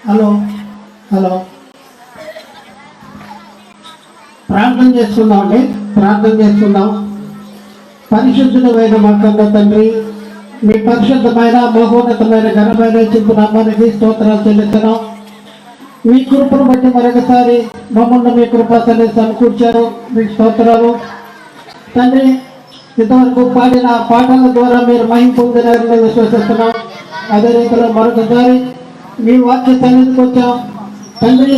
Hello hello ప్రార్థన చేసుకుందామండి. ప్రార్థన చేసుకుందాం. పరిశుద్ధుడైన మా కన్న తండ్రి, మీ పరిశుద్ధమైన మహోన్నతమైన ఘనమైన చింపు నామానికి స్తోత్రాలు చెల్లిస్తున్నాం. మీ కృపను బట్టి మరొకసారి మమ్మల్ని మీ కృపని సమకూర్చారు. మీకు స్తోత్రాలు తండ్రి. ఇంతవరకు పాడిన పాటల ద్వారా మీరు మహిమ పొందినారని విశ్వసిస్తున్నాం. అదే రీతిలో మరొకసారి మీ వాక్య సన్నిధికి వచ్చాం తండ్రి.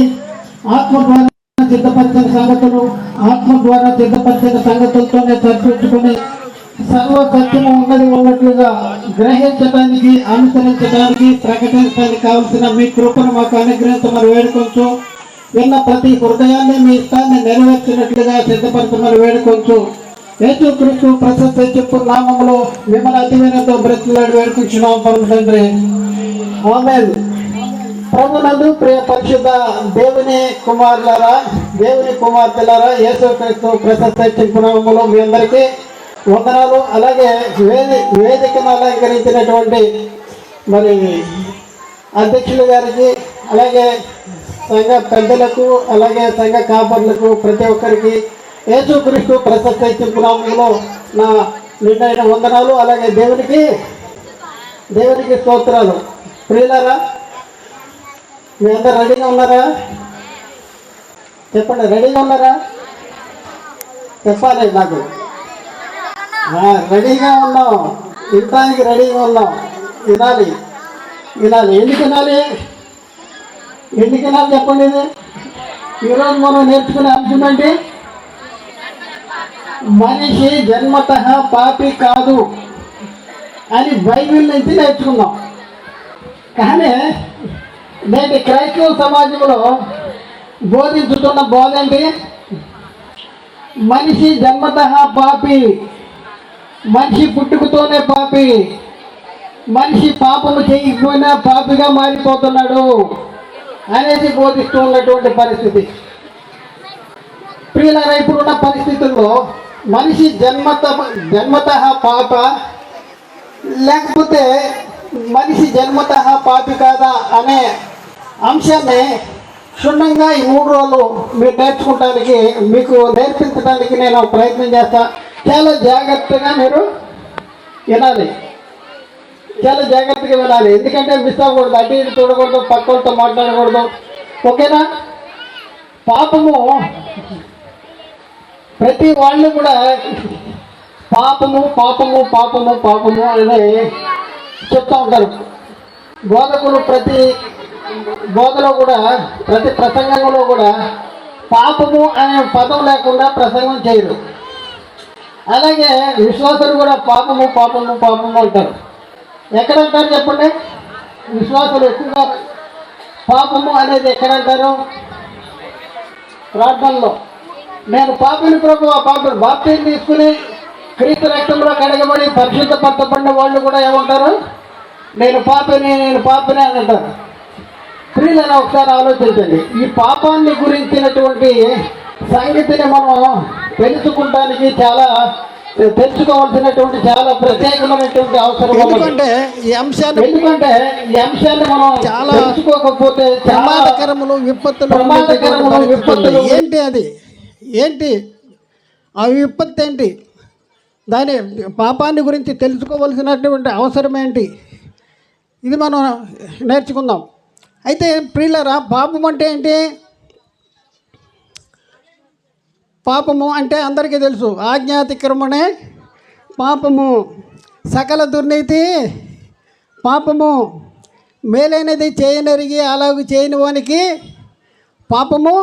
ఆత్మ ద్వారా సిద్ధపరిచిన సంగతులు, ఆత్మ ద్వారా సిద్ధపరిచిన సంగతులతోనే చర్చించుకుని సర్వ సత్యము ఉన్నట్లుగా గ్రహించడానికి, అనుసరించడానికి, ప్రకటించడానికి కావలసిన మీ కృపను మాకు అనుగ్రహించమని వేడుకొంచు. విన్న ప్రతి హృదయాన్ని మీ ఇష్టాన్ని నెరవేర్చినట్లుగా సిద్ధపరచమని వేడుకొంచు. యేసుక్రీస్తు ప్రశస్త చెప్పు నామములో మిమ్మల్ని అతివైనతో బ్రతులాడి వేడుకుంటున్నాం పరమ తండ్రి. ఆమేన్. ప్రభునందు ప్రియ పరిశుద్ధ దేవుని కుమారులారా, దేవుని కుమార్తెలారా, యేసుక్రీస్తు ప్రశస్త చెప్పు నామములో మీ అందరికీ వందనాలు. అలాగే వేదికను అలంకరించినటువంటి మరి అధ్యక్షుల గారికి, అలాగే సంఘ పెద్దలకు, అలాగే సంఘ కాపర్లకు, ప్రతి ఒక్కరికి యేసుక్రీస్తు ప్రశస్త చెప్పునామంలో నా నిండైన వందనాలు. అలాగే దేవునికి స్తోత్రాలు. ప్రియులారా, మీ అందరు రెడీగా ఉన్నారా? చెప్పండి, రెడీగా ఉన్నారా? చెప్పాలి నాకు. రెడీగా ఉన్నాం, వినడానికి రెడీగా ఉన్నాం. వినాలి. ఎందుకు వినాలి చెప్పండి. ఇది ఈరోజు మనం నేర్చుకునే అంశం ఏంటి? మనిషి జన్మత పాపి కాదు అని బైబిల్ నుంచి నేర్చుకున్నాం. కానీ నేటి క్రైస్తవ సమాజంలో బోధించుతున్న బోధ ఏంటి? మనిషి జన్మత పాపి, మనిషి పుట్టుకతోనే పాపి, మనిషి పాపము చేయకపోయినా పాపిగా మారిపోతున్నాడు అనేది బోధిస్తూ ఉన్నటువంటి పరిస్థితి. ప్రియులారా, ఇప్పుడున్న పరిస్థితుల్లో మనిషి జన్మత పాప, లేకపోతే మనిషి జన్మత పాపి కాదా అనే అంశాన్ని క్షుణ్ణంగా ఈ 3 రోజులు మీరు నేర్చుకోవడానికి, మీకు నేర్పించడానికి నేను ప్రయత్నం చేస్తా. చాలా జాగ్రత్తగా మీరు వినాలి. చాలా జాగ్రత్తగా వినాలి. ఎందుకంటే మిస్ అవ్వకూడదు, అటు ఇటు చూడకూడదు, పక్కలతో మాట్లాడకూడదు. ఓకేనా? పాపము ప్రతి వాళ్ళు కూడా పాపము పాపము పాపము పాపము అని చెప్తూ ఉంటారు. బోధకులు ప్రతి బోధలో కూడా, ప్రతి ప్రసంగంలో కూడా పాపము అనే పదం లేకుండా ప్రసంగం చేయరు. అలాగే విశ్వాసులు కూడా పాపము పాపము పాపము అంటారు. ఎక్కడంటారు చెప్పండి? విశ్వాసులు ఎక్కువగా పాపము అనేది ఎక్కడంటారు? ప్రార్థనలో. నేను పాపిని ప్రభు, ఆ పాపిని బాప్తిజం తీసుకుని క్రీస్తు రక్తంలో కడగబడి పరిశుద్ధపరచబడిన వాళ్ళు కూడా ఏమంటారు? నేను పాపిని అని అంటారు. ప్రియులను ఒకసారి ఆలోచించండి. ఈ పాపాన్ని గురించినటువంటి సంగతిని మనం తెలుసుకోవాల్సినటువంటి చాలా ప్రత్యేకమైనటువంటి అవసరం. ఎందుకంటే ఈ అంశాన్ని మనం చాలా తెలుసుకోకపోతే ప్రమాదకరములు విపత్తులు ఏంటి ఆ విపత్తు ఏంటి, దాని పాపాన్ని గురించి తెలుసుకోవాల్సినటువంటి అవసరం ఏంటి, ఇది మనం నేర్చుకుందాం. అయితే ప్రియులారా, పాపం అంటే ఏంటి? పాపము అంటే అందరికీ తెలుసు, ఆజ్ఞాతిక్రమణే పాపము, సకల దుర్నీతి పాపము, మేలైనది చేయనరిగి అలాగూ చేయని వానికి పాపము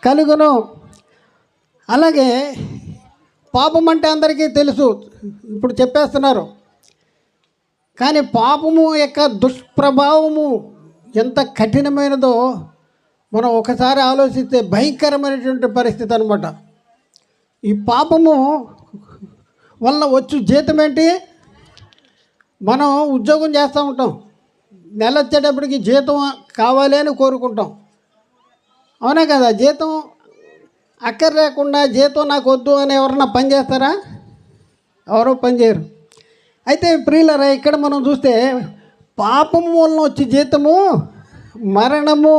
కలుగును. అలాగే పాపం అంటే అందరికీ తెలుసు, ఇప్పుడు చెప్పేస్తున్నారు. కానీ పాపము యొక్క దుష్ప్రభావము ఎంత కఠినమైనదో మనం ఒకసారి ఆలోచిస్తే భయంకరమైనటువంటి పరిస్థితి అనమాట. ఈ పాపము వల్ల వచ్చు జీతం ఏంటి? మనం ఉద్యోగం చేస్తూ ఉంటాం, నెల వచ్చేటప్పటికి జీతం కావాలి అని కోరుకుంటాం. అవునా కదా? జీతం అక్కర్లేకుండా జీతం నాకు వద్దు అని ఎవరన్నా పని చేస్తారా? ఎవరో పని చేయరు. అయితే ప్రియులరా, ఇక్కడ మనం చూస్తే పాపము వలన వచ్చే జీతము మరణము.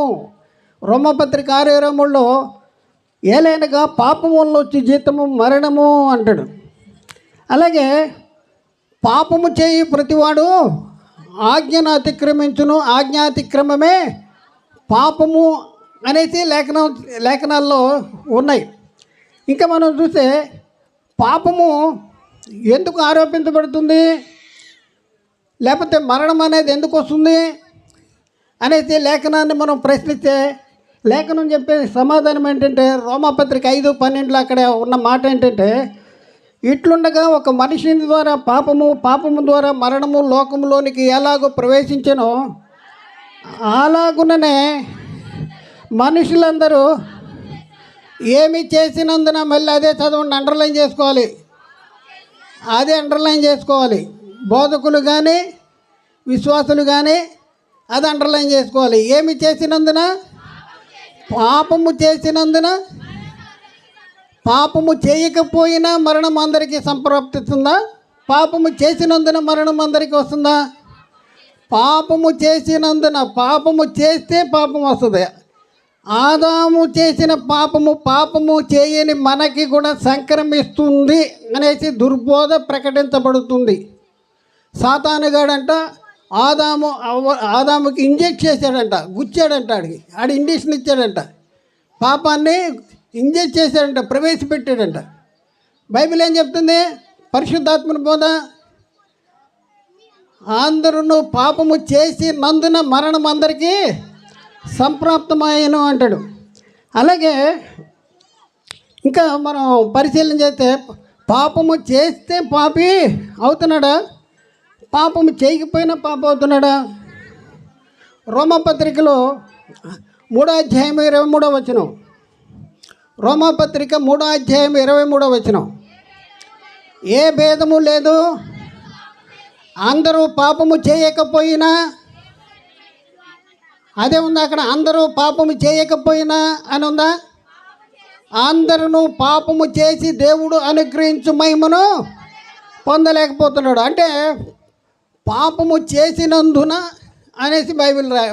రోమపత్రిక 6:23లో ఏలైనగా పాపము వల్ల వచ్చి జీతము మరణము అంటాడు. అలాగే పాపము చేయి ప్రతివాడు ఆజ్ఞను అతిక్రమించును, ఆజ్ఞాతిక్రమమే పాపము అనేసి లేఖనాల్లో ఉన్నాయి. ఇంకా మనం చూస్తే పాపము ఎందుకు ఆరోపించబడుతుంది, లేకపోతే మరణం అనేది ఎందుకు వస్తుంది అనేసి లేఖనాన్ని మనం ప్రశ్నిస్తే లేఖనం చెప్పే సమాధానం ఏంటంటే రోమపత్రిక 5:12 అక్కడ ఉన్న మాట ఏంటంటే, ఇట్లుండగా ఒక మనిషిని ద్వారా పాపము ద్వారా మరణము లోకములోనికి ఎలాగో ప్రవేశించనో అలాగుననే మనుషులందరూ ఏమి చేసినందున, మళ్ళీ అదే చదవండి, అండర్లైన్ చేసుకోవాలి, అదే అండర్లైన్ చేసుకోవాలి. బోధకులు కానీ విశ్వాసులు కానీ అది అండర్లైన్ చేసుకోవాలి. ఏమి చేసినందున, పాపము చేసినందున. పాపము చేయకపోయినా మరణం అందరికీ సంప్రాప్తిస్తుందా? పాపము చేసినందున మరణం అందరికీ వస్తుందా? పాపము చేసినందున. పాపము చేస్తే పాపం వస్తుంది. ఆదాము చేసిన పాపము చేయని మనకి కూడా సంక్రమిస్తుంది అనేసి దుర్బోధ ప్రకటించబడుతుంది. సాతానుగాడంట ఆదాముకి ఇంజెక్ట్ చేశాడంట, గుచ్చాడంట, ఆడి ఇంజక్షన్ ఇచ్చాడంట, పాపాన్ని ఇంజెక్ట్ చేశాడంట, ప్రవేశపెట్టాడంట. బైబిల్ ఏం చెప్తుంది? పరిశుద్ధాత్మని బోధ, అందరూ పాపము చేసినందున మరణం అందరికీ సంప్రాప్తమాయను అంటాడు. అలాగే ఇంకా మనం పరిశీలన చేస్తే పాపము చేస్తే పాపి అవుతున్నాడా, పాపము చేయకపోయినా పాప అవుతున్నాడా? రోమపత్రికలో 3:23 రోమపత్రిక 3:23 ఏ భేదము లేదు, అందరూ పాపము చేయకపోయినా, అదే ఉందా అక్కడ, అందరూ పాపము చేయకపోయినా అని ఉందా? అందరూ పాపము చేసి దేవుడు అనుగ్రహించు మహిమను పొందలేకపోతున్నాడు. అంటే పాపము చేసినందున అనేసి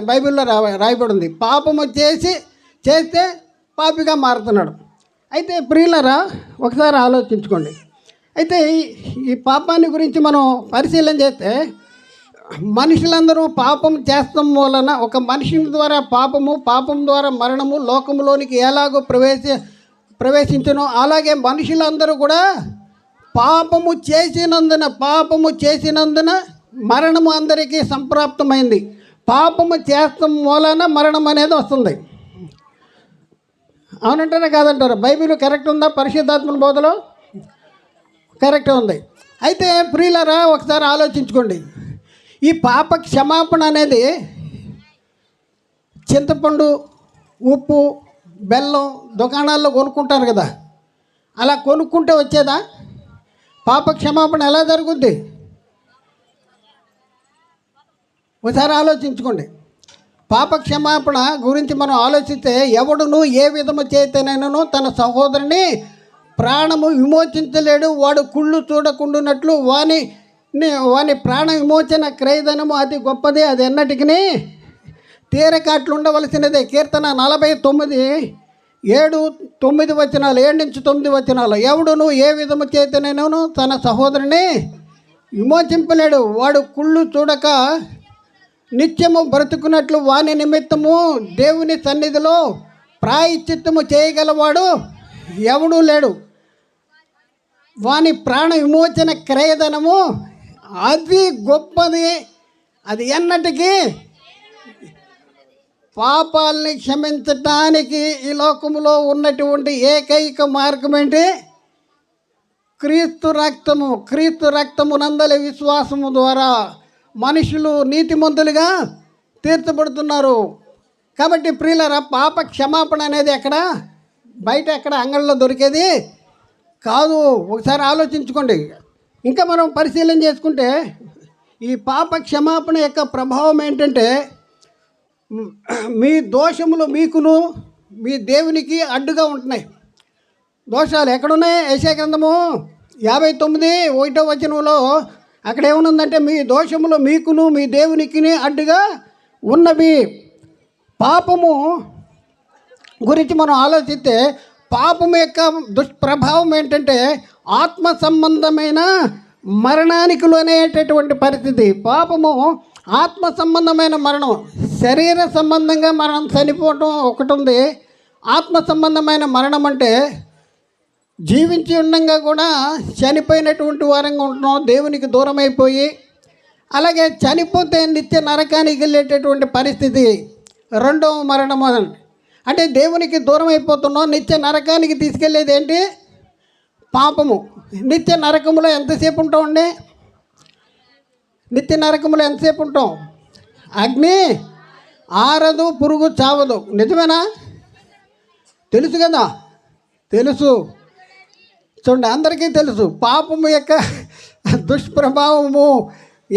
బైబిల్లో రాయబడింది. పాపము చేస్తే పాపిగా మారుతున్నాడు. అయితే ప్రియులరా, ఒకసారి ఆలోచించుకోండి. అయితే ఈ పాపాన్ని గురించి మనం పరిశీలన చేస్తే మనుషులందరూ పాపం చేస్తాం వలన ఒక మనిషిని ద్వారా పాపం ద్వారా మరణము లోకంలోనికి ఎలాగో ప్రవేశించను, అలాగే మనుషులందరూ కూడా పాపము చేసినందున మరణము అందరికీ సంప్రాప్తమైంది. పాపము చేస్తాం వలన మరణం అనేది వస్తుంది. అవునంటారా కాదంటారా? బైబిల్ కరెక్ట్ ఉందా? పరిశుద్ధాత్మల బోధలో కరెక్ట్ ఉంది. అయితే ప్రియులరా, ఒకసారి ఆలోచించుకోండి. ఈ పాప క్షమాపణ అనేది చింతపండు, ఉప్పు, బెల్లం దుకాణాల్లో కొనుక్కుంటారు కదా, అలా కొనుక్కుంటే వచ్చేదా? పాప క్షమాపణ ఎలా జరుగుద్ది? ఒకసారి ఆలోచించుకోండి. పాప క్షమాపణ గురించి మనం ఆలోచిస్తే, ఎవడును ఏ విధము చేతనైనను తన సహోదరుని ప్రాణము విమోచించలేడు, వాడు కుళ్ళు చూడకుండానట్లు వాని ప్రాణ విమోచన క్రయధనము అతి గొప్పది, అది ఎన్నటికి తీరకాట్లు ఉండవలసినదే. కీర్తన 49:7-9 ఎవడును ఏ విధము చేతనైనను తన సహోదరుని విమోచింపలేడు, వాడు కుళ్ళు చూడక నిత్యము బ్రతుకున్నట్లు వాని నిమిత్తము దేవుని సన్నిధిలో ప్రాయశ్చిత్తము చేయగలవాడు ఎవడూ లేడు. వాని ప్రాణ విమోచన క్రయధనము అది గొప్పది, అది ఎన్నటికీ పాపాలని క్షమించటానికి ఈ లోకములో ఉన్నటువంటి ఏకైక మార్గం ఏంటి? క్రీస్తు రక్తము నందలి విశ్వాసము ద్వారా మనుషులు నీతిమంతులుగా తీర్చబడుతున్నారు. కాబట్టి ప్రియులారా, పాప క్షమాపణ అనేది బయట ఎక్కడ అంగళ్ళలో దొరికేది కాదు. ఒకసారి ఆలోచించుకోండి. ఇంకా మనం పరిశీలన చేసుకుంటే ఈ పాప క్షమాపణ యొక్క ప్రభావం ఏంటంటే, మీ దోషములు మీకును మీ దేవునికి అడ్డుగా ఉంటున్నాయి. దోషాలు ఎక్కడున్నాయి? యెషయా గ్రంథము 59:1 అక్కడ ఏమనుందంటే, మీ దోషములు మీకును మీ దేవునికి అడ్డుగా ఉన్నవి. పాపము గురించి మనం ఆలోచిస్తే పాపం యొక్క దుష్ప్రభావం ఏంటంటే ఆత్మ సంబంధమైన మరణానికి లోనేటటువంటి పరిస్థితి. పాపము ఆత్మ సంబంధమైన మరణం. శరీర సంబంధంగా మనం చనిపోవటం ఒకటి ఉంది. ఆత్మ సంబంధమైన మరణం అంటే జీవించి ఉండగా కూడా చనిపోయినటువంటి వారంగా ఉంటున్నాం, దేవునికి దూరం అయిపోయి. అలాగే చనిపోతే నిత్య నరకానికి వెళ్ళేటటువంటి పరిస్థితి రెండవ మరణం. అంటే దేవునికి దూరం అయిపోతున్నాం, నిత్య నరకానికి తీసుకెళ్ళేది ఏంటి? పాపము. నిత్య నరకములో ఎంతసేపు ఉంటామండి? నిత్య నరకములో ఎంతసేపు ఉంటాం? అగ్ని ఆరదు, పురుగు చావదు. నిజమేనా? తెలుసు కదా, తెలుసు. చూడండి, అందరికీ తెలుసు పాపము యొక్క దుష్ప్రభావము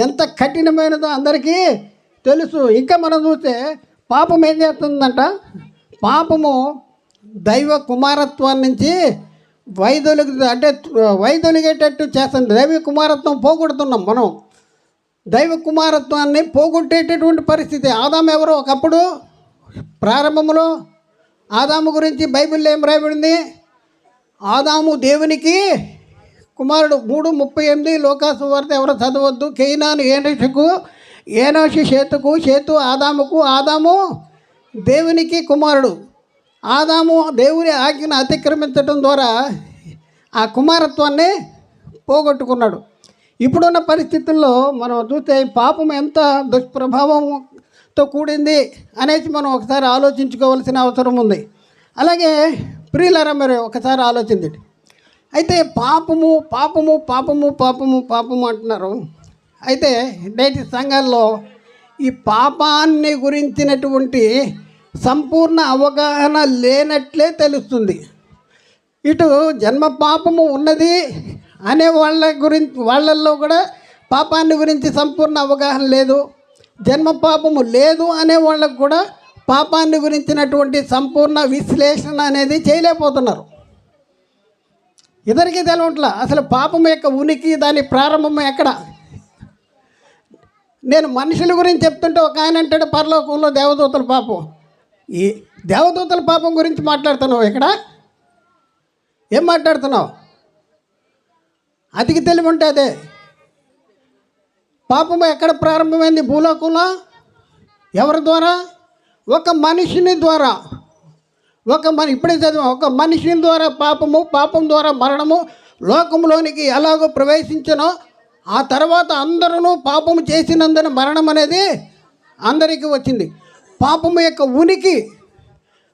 ఎంత కఠినమైనదో అందరికీ తెలుసు. ఇంకా మనం చూస్తే పాపం ఏం చేస్తుందంట? పాపము దైవ కుమారత్వం నుంచి వైదొలిగేటట్టు చేస్తుంది. దైవ కుమారత్వం పోగొడుతున్నాం మనం. దైవ కుమారత్వాన్ని పోగొట్టేటటువంటి పరిస్థితి. ఆదాము ఎవరు? ఒకప్పుడు ప్రారంభంలో ఆదాము గురించి బైబిల్లో ఏం రాయబడింది? ఆదాము దేవునికి కుమారుడు. 3:38 లోకాసు వార్త ఎవరు చదవద్దు. కేయినాను ఏనోషుకు, ఏనోషు షేతుకు, షేతు ఆదాముకు, ఆదాము దేవునికి కుమారుడు. ఆదాము దేవుని ఆజ్ఞను అతిక్రమించడం ద్వారా ఆ కుమారత్వాన్ని పోగొట్టుకున్నాడు. ఇప్పుడున్న పరిస్థితుల్లో మనం చూస్తే పాపం ఎంత దుష్ప్రభావంతో కూడింది అనేసి మనం ఒకసారి ఆలోచించుకోవాల్సిన అవసరం ఉంది. అలాగే ప్రియులారా, మరి ఒకసారి ఆలోచించండి. అయితే పాపము పాపము పాపము పాపము పాపము అంటున్నారు. అయితే నేటి సంఘాల్లో ఈ పాపాన్ని గురించినటువంటి సంపూర్ణ అవగాహన లేనట్లే తెలుస్తుంది. ఇటు జన్మ పాపము ఉన్నది అనే వాళ్ళల్లో కూడా పాపాన్ని గురించి సంపూర్ణ అవగాహన లేదు. జన్మ పాపము లేదు అనే వాళ్ళకు కూడా పాపాన్ని గురించినటువంటి సంపూర్ణ విశ్లేషణ అనేది చేయలేకపోతున్నారు. ఇద్దరికీ తెలవట్లా అసలు పాపం యొక్క ఉనికి, దాని ప్రారంభం ఎక్కడ. నేను మనుషుల గురించి చెప్తుంటే ఒక ఆయన అంటాడు పరలోకంలో దేవదూతల పాపం. ఈ దేవదూతల పాపం గురించి మాట్లాడుతున్నావు ఇక్కడ? ఏం మాట్లాడుతున్నావు? అతికి తెలివి ఉంటే అదే. పాపము ఎక్కడ ప్రారంభమైంది? భూలోకంలో. ఎవరి ద్వారా? ఒక మనిషిని ద్వారా. ఇప్పుడే చదివా. ఒక మనిషిని ద్వారా పాపము, పాపం ద్వారా మరణము లోకంలోనికి ఎలాగో ప్రవేశించనో ఆ తర్వాత అందరూ పాపము చేసినందున మరణం అనేది అందరికీ వచ్చింది. పాపము యొక్క ఉనికి,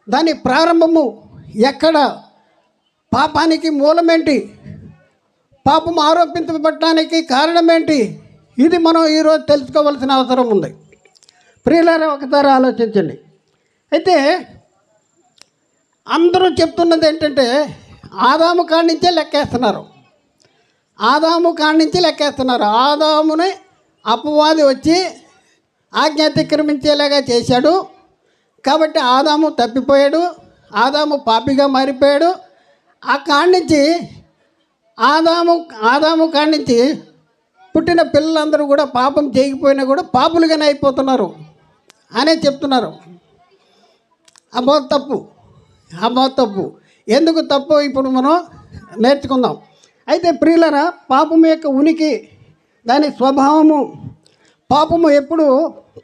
దాని ప్రారంభము ఎక్కడ, పాపానికి మూలమేంటి, పాపము ఆరోపించబడటానికి కారణమేంటి, ఇది మనం ఈరోజు తెలుసుకోవాల్సిన అవసరం ఉంది. ప్రియులారా, ఒకసారి ఆలోచించండి. అయితే అందరూ చెప్తున్నది ఏంటంటే ఆదాము కాడి నుంచే లెక్కేస్తున్నారు. ఆదాముని అపవాది వచ్చి ఆజ్ఞ అతిక్రమించేలాగా చేశాడు. కాబట్టి ఆదాము తప్పిపోయాడు, ఆదాము పాపిగా మారిపోయాడు. ఆ కాడి నుంచి ఆదాము కాడి నుంచి పుట్టిన పిల్లలందరూ కూడా పాపం చేయకపోయినా కూడా పాపులుగానే అయిపోతున్నారు అనే చెప్తున్నారు. అబ్బో తప్పు. ఎందుకు తప్పు ఇప్పుడు మనం నేర్చుకుందాం. అయితే ప్రియులరా, పాపము యొక్క ఉనికి, దాని స్వభావము, పాపము ఎప్పుడు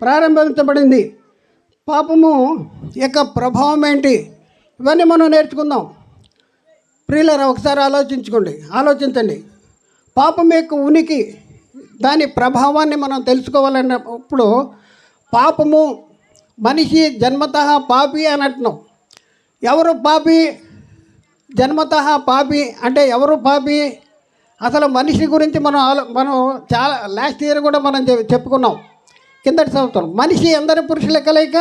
ప్రారంభించబడింది, పాపము యొక్క ప్రభావం ఏంటి, ఇవన్నీ మనం నేర్చుకుందాం. ప్రియులరా, ఒకసారి ఆలోచించండి. పాపం యొక్క ఉనికి, దాని ప్రభావాన్ని మనం తెలుసుకోవాలన్నప్పుడు పాపము మనిషి జన్మతః పాపి అని అంటున్నాం. ఎవరు పాపి? జన్మతః పాపి అంటే ఎవరు పాపి? అసలు మనిషి గురించి మనం చాలా లాస్ట్ ఇయర్ కూడా మనం చెప్పుకున్నాం, కిందటి సంవత్సరం. మనిషి అందరి పురుషుల కలయిక,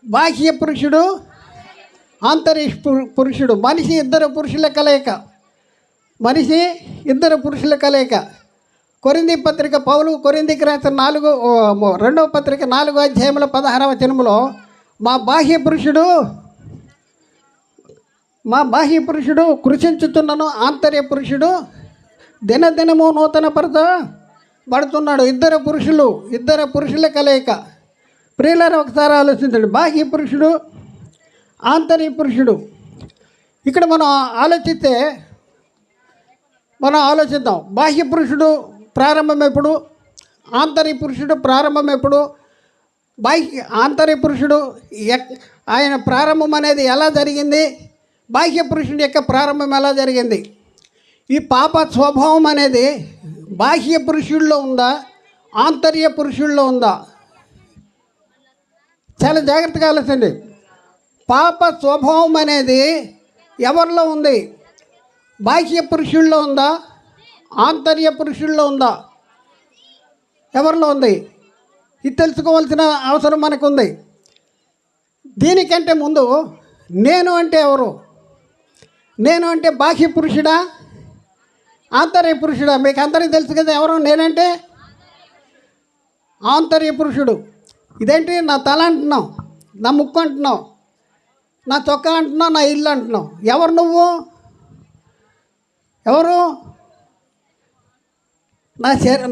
బాహ్య పురుషుడు, ఆంతరిక పురుషుడు. మనిషి ఇద్దరు పురుషుల కలయిక. కొరింథీ పత్రిక పౌలు కొరింథీకి రాసిన 2వ పత్రిక 4వ అధ్యాయంలో 16వ వచనంలో మా బాహ్య పురుషుడు కృషించుతున్నను, ఆంతర్య పురుషుడు దినదినము నూతనపరచబడుతున్నాడు. ఇద్దరు పురుషుల కలయిక. ప్రియులారా ఒకసారి ఆలోచించండి. బాహ్య పురుషుడు, ఆంతర్య పురుషుడు. ఇక్కడ మనం ఆలోచిద్దాం. బాహ్య పురుషుడు ప్రారంభం ఎప్పుడు, ఆంతర్య పురుషుడు ప్రారంభం ఎప్పుడు, ఆంతర్య పురుషుడు ఆయన ప్రారంభం అనేది ఎలా జరిగింది, బాహ్య పురుషుడి యొక్క ప్రారంభం ఎలా జరిగింది. ఈ పాప స్వభావం అనేది బాహ్య పురుషుల్లో ఉందా, ఆంతర్య పురుషుల్లో ఉందా? చాలా జాగ్రత్తగా ఆలోచించండి. పాప స్వభావం అనేది ఎవరిలో ఉంది? బాహ్య పురుషుల్లో ఉందా, ఆంతర్య పురుషుల్లో ఉందా? ఎవరిలో ఉంది? ఇది తెలుసుకోవాల్సిన అవసరం మనకుంది. దీనికంటే ముందు నేను అంటే ఎవరు? నేను అంటే బాహ్య పురుషుడా, ఆంతర్య పురుషుడా? మీకు అందరికీ తెలుసు కదా ఎవరు నేనంటే. ఆంతర్య పురుషుడు. ఇదేంటి నా తల అంటున్నావు, నా ముక్కు అంటున్నావు, నా చొక్కా అంటున్నావు, నా ఇల్లు అంటున్నావు. ఎవరు నువ్వు? ఎవరు?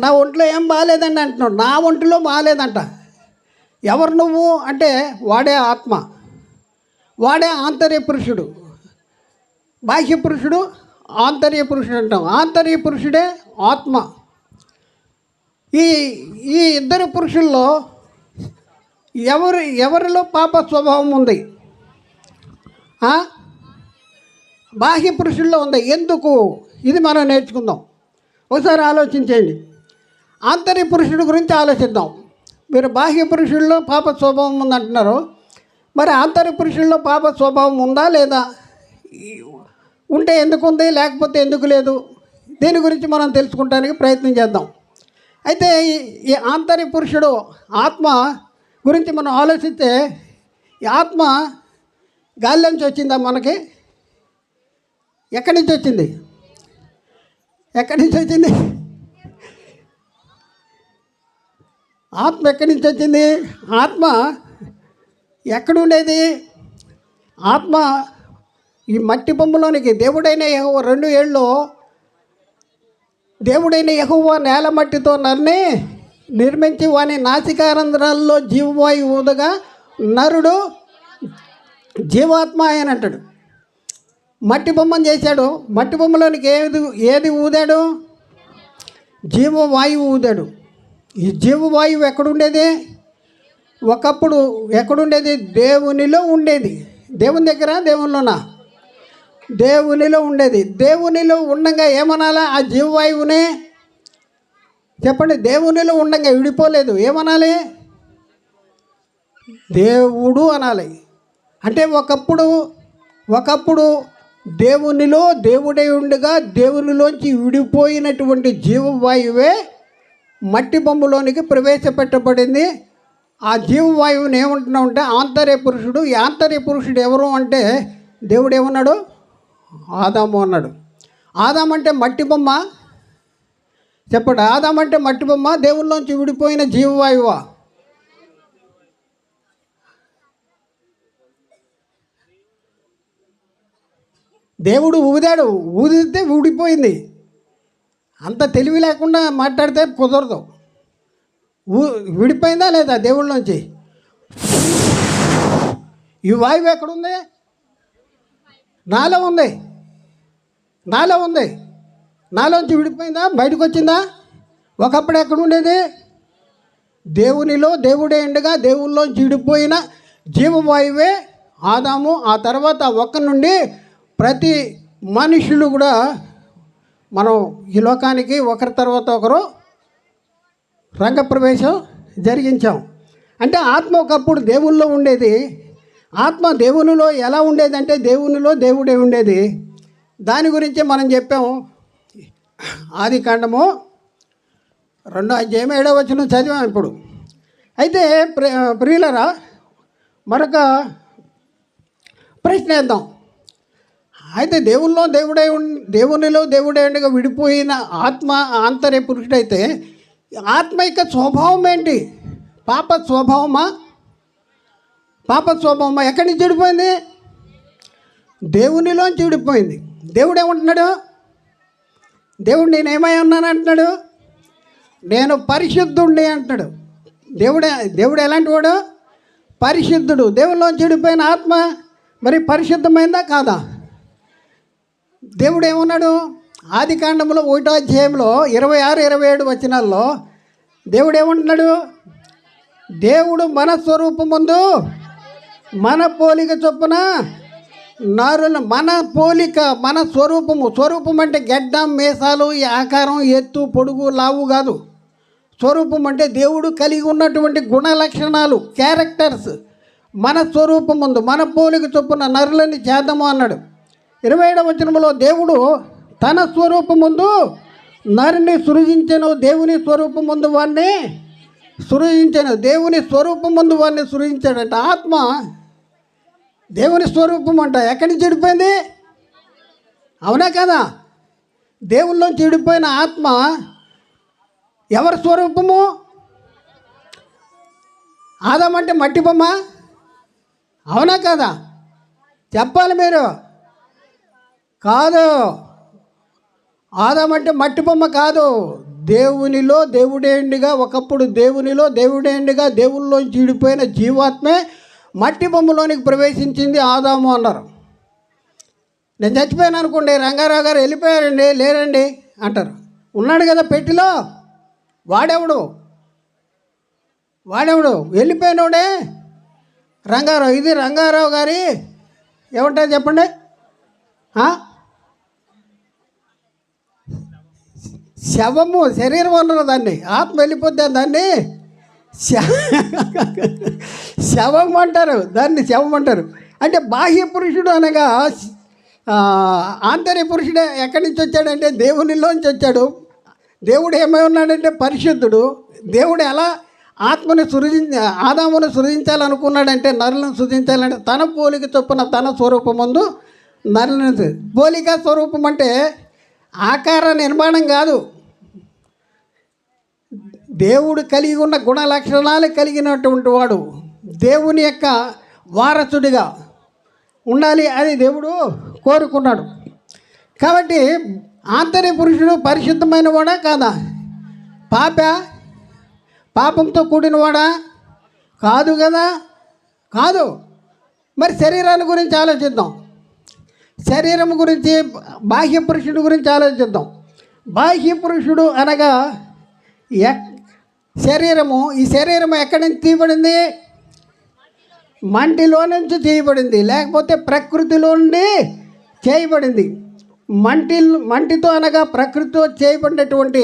నా ఒంట్లో ఏం బాగాలేదండి అంటున్నావు. నా ఒంటిలో బాగాలేదంట. ఎవరు నువ్వు అంటే వాడే ఆత్మ, వాడే ఆంతర్య పురుషుడు. బాహ్య పురుషుడు, ఆంతర్య పురుషుడు అంటాం. ఆంతర్య పురుషుడే ఆత్మ. ఈ ఇద్దరు పురుషుల్లో ఎవరిలో పాప స్వభావం ఉంది? బాహ్య పురుషుల్లో ఉంది. ఎందుకు? ఇది మనం నేర్చుకుందాం. ఒకసారి ఆలోచించండి. ఆంతర్య పురుషుడి గురించి ఆలోచిద్దాం. మీరు బాహ్య పురుషుల్లో పాప స్వభావం ఉందంటున్నారు. మరి ఆంతర్య పురుషుల్లో పాప స్వభావం ఉందా లేదా? ఉంటే ఎందుకు ఉంది, లేకపోతే ఎందుకు లేదు? దీని గురించి మనం తెలుసుకుంటానికి ప్రయత్నం చేద్దాం. అయితే ఈ ఆంతర్య పురుషుడు ఆత్మ గురించి మనం ఆలోచిస్తే, ఈ ఆత్మ గాలి నుంచి వచ్చిందా మనకి? ఎక్కడి నుంచి వచ్చింది? ఎక్కడి నుంచి వచ్చింది? ఆత్మ ఎక్కడి నుంచి వచ్చింది? ఆత్మ ఎక్కడుండేది? ఆత్మ ఈ మట్టి బొమ్మలోనికి దేవుడైన యెహోవా 2 ఏళ్ళు దేవుడైన యెహోవా నేల మట్టితో నన్ను నిర్మించి వాని నాసికారంధ్రాల్లో జీవవాయు ఊదగా నరుడు జీవాత్మ అని అంటాడు. మట్టి బొమ్మను చేశాడు. మట్టి బొమ్మలోనికి ఏది ఊదాడు? జీవవాయువు ఊదాడు. ఈ జీవవాయువు ఎక్కడుండేది? ఒకప్పుడు ఎక్కడుండేది? దేవునిలో ఉండేది. దేవుని దగ్గర, దేవునిలోనా? దేవునిలో ఉండేది. దేవునిలో ఉండగా ఏమనాలా? ఆ జీవవాయువునే చెప్పండి. దేవునిలో ఉండగా విడిపోలేదు. ఏమనాలి? దేవుడు అనాలి. అంటే ఒకప్పుడు దేవునిలో దేవుడై ఉండగా దేవునిలోంచి విడిపోయినటువంటి జీవవాయువే మట్టి బొమ్మలోనికి ప్రవేశపెట్టబడింది. ఆ జీవవాయువుని ఏమంటున్నామంటే ఆంతర్య పురుషుడు. ఈ ఆంతర్య పురుషుడు ఎవరు అంటే దేవుడు ఏమన్నాడు? ఆదాము అన్నాడు. ఆదాము అంటే మట్టి బొమ్మ. చెప్పండి. ఆదాము అంటే మట్టి బొమ్మ, దేవునిలోంచి విడిపోయిన జీవవాయువా? దేవుడు ఊదాడు, ఊదితే ఊడిపోయింది. అంత తెలివి లేకుండా మాట్లాడితే కుదరదు. విడిపోయిందా లేదా దేవుళ్ళలోంచి? ఈ వాయువు ఎక్కడుంది? నాలో ఉంది. నాలోంచి విడిపోయిందా? బయటకు వచ్చిందా? ఒకప్పుడు ఎక్కడుండేది? దేవునిలో దేవుడే ఉండగా దేవుళ్ళలోంచి విడిపోయిన జీవవాయువే ఆదాము. ఆ తర్వాత ఒక్క నుండి ప్రతి మనుషులు కూడా మనం ఈ లోకానికి ఒకరి తర్వాత ఒకరు రంగప్రవేశం జరిగించాం. అంటే ఆత్మ ఒకప్పుడు దేవుల్లో ఉండేది. ఆత్మ దేవునిలో ఎలా ఉండేదంటే దేవునిలో దేవుడే ఉండేది. దాని గురించి మనం చెప్పాము. ఆదికాండము 2వ అధ్యాయం 7వ వచనం చదివాం ఇప్పుడు. అయితే ప్రియులరా, మరొక ప్రశ్న వేద్దాం. అయితే దేవునిలో దేవుడే ఉండగా విడిపోయిన ఆత్మ ఆంతర్య పురుషుడైతే ఆత్మ యొక్క స్వభావం ఏంటి? పాప స్వభావమా? ఎక్కడి నుంచి విడిపోయింది? దేవునిలోంచి విడిపోయింది. దేవుడు ఏమంటున్నాడు? దేవుడు నేనేమై ఉన్నాను అంటున్నాడు. నేను పరిశుద్ధుణ్ణి అంటున్నాడు. దేవుడు ఎలాంటి వాడు? పరిశుద్ధుడు. దేవుళ్ళలోంచి చెడిపోయిన ఆత్మ మరి పరిశుద్ధమైందా కాదా? దేవుడు ఏమన్నాడు? ఆది కాండంలో 1వ అధ్యాయంలో 26, 27 వచనాల్లో దేవుడు ఏమంటున్నాడు? దేవుడు మన స్వరూపమందు మన పోలిక చొప్పున నరులు, మన పోలిక, మన స్వరూపము. స్వరూపం అంటే గెడ్డం, మీసాలు, ఈ ఆకారం, ఎత్తు, పొడుగు, లావు కాదు. స్వరూపం అంటే దేవుడు కలిగి ఉన్నటువంటి గుణ లక్షణాలు, క్యారెక్టర్స్. మన స్వరూపం ముందు మన పోలిక చొప్పున నరులని చేద్దాము అన్నాడు. 27వ వచనంలో దేవుడు తన స్వరూపం ముందు నరుని సృజించెను. దేవుని స్వరూపం ముందు వాడిని సృజించాను. దేవుని స్వరూపం ముందు వాడిని సృజించాడంట. ఆత్మ దేవుని స్వరూపం అంట. ఎక్కడి నుంచి చెడిపోయింది? అవునా కదా? దేవుల్లో చెడిపోయిన ఆత్మ ఎవరి స్వరూపము? ఆదామంటే మట్టి బొమ్మ. అవునా కదా? చెప్పాలి మీరు. కాదు, ఆదామంటే మట్టి బొమ్మ కాదు. దేవునిలో దేవుడేండిగా, ఒకప్పుడు దేవునిలో దేవుడేండిగా దేవుల్లోంచి చీడిపోయిన జీవాత్మే మట్టి బొమ్మలోనికి ప్రవేశించింది ఆదాము అన్నారు. నేను చచ్చిపోయాను అనుకోండి, రంగారావు గారు వెళ్ళిపోయారండి, లేరండి అంటారు. ఉన్నాడు కదా పెట్టిలో, వాడెవడు వెళ్ళిపోయినోడే రంగారావు. ఇది రంగారావు గారి ఏమంటారు చెప్పండి? శవము, శరీరం అన్నారు దాన్ని. ఆత్మ వెళ్ళిపోతే దాన్ని శవం అంటారు, దాన్ని శవం అంటారు. అంటే బాహ్య పురుషుడు అనగా ఆంతర్య పురుషుడే ఎక్కడి నుంచి వచ్చాడంటే దేవునిలోంచి వచ్చాడు. దేవుడు ఏమై ఉన్నాడంటే పరిశుద్ధుడు. దేవుడు ఎలా ఆత్మని ఆదామును సృజించాలనుకున్నాడంటే, నరులను సృజించాలంటే తన పోలిక చొప్పున తన స్వరూపం ముందు నరులను. పోలిక స్వరూపం అంటే ఆకార నిర్మాణం కాదు. దేవుడు కలిగి ఉన్న గుణ లక్షణాలు కలిగినటువంటి వాడు దేవుని యొక్క వారసుడిగా ఉండాలి అని దేవుడు కోరుకున్నాడు. కాబట్టి ఆంతర్య పురుషుడు పరిశుద్ధమైన వాడా కాదా? పాపంతో కూడినవాడా? కాదు కదా, కాదు. మరి శరీరాన్ని గురించి ఆలోచిద్దాం. శరీరం గురించి, బాహ్య పురుషుడు గురించి ఆలోచిద్దాం. బాహ్య పురుషుడు అనగా శరీరము. ఈ శరీరము ఎక్కడి నుంచి తీయబడింది? మంటిలో నుంచి తీయబడింది, లేకపోతే ప్రకృతిలో నుండి చేయబడింది. మంటితో అనగా ప్రకృతితో చేయబడినటువంటి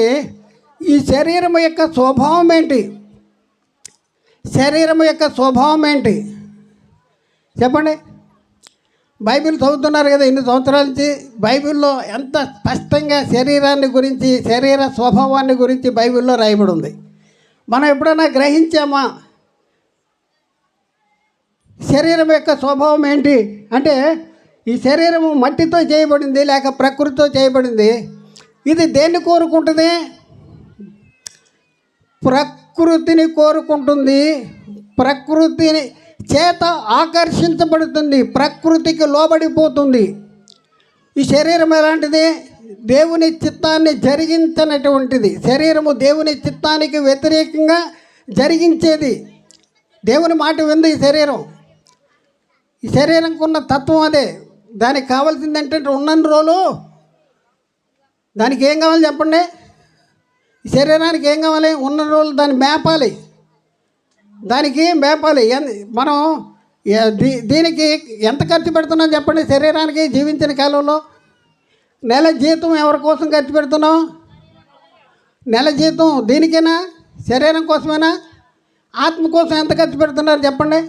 ఈ శరీరం యొక్క స్వభావం ఏంటి? శరీరం యొక్క స్వభావం ఏంటి చెప్పండి? బైబిల్ చదువుతున్నారు కదా ఇన్ని సంవత్సరాల నుంచి. బైబిల్లో ఎంత స్పష్టంగా శరీరాన్ని గురించి, శరీర స్వభావాన్ని గురించి బైబిల్లో రాయబడి ఉంది. మనం ఎప్పుడైనా గ్రహించామా? శరీరం యొక్క స్వభావం ఏంటి అంటే, ఈ శరీరము మట్టితో చేయబడింది లేక ప్రకృతితో చేయబడింది. ఇది దేన్ని కోరుకుంటుంది? ప్రకృతిని కోరుకుంటుంది. ప్రకృతిని చేత ఆకర్షించబడుతుంది, ప్రకృతికి లోబడిపోతుంది. ఈ శరీరం ఎలాంటిది? దేవుని చిత్తాన్ని జరిగించనటువంటిది. శరీరము దేవుని చిత్తానికి వ్యతిరేకంగా జరిగించేది. దేవుని మాట వింది ఈ శరీరం. ఈ శరీరంకు ఉన్న తత్వం అదే. దానికి కావాల్సింది ఏంటంటే ఉన్నన్ని రోజులు దానికి ఏం కావాలి చెప్పండి? ఈ శరీరానికి ఏం కావాలి? ఉన్న రోజులు దాన్ని మేపాలి, దానికి మేపాలి. మనం దీనికి ఎంత ఖర్చు పెడుతున్నాం చెప్పండి? శరీరానికి జీవించిన కాలంలో నెల జీతం ఎవరి కోసం ఖర్చు పెడుతున్నాం? నెల జీతం దీనికేనా? శరీరం కోసమేనా? ఆత్మ కోసం ఎంత ఖర్చు పెడుతున్నారు చెప్పండి?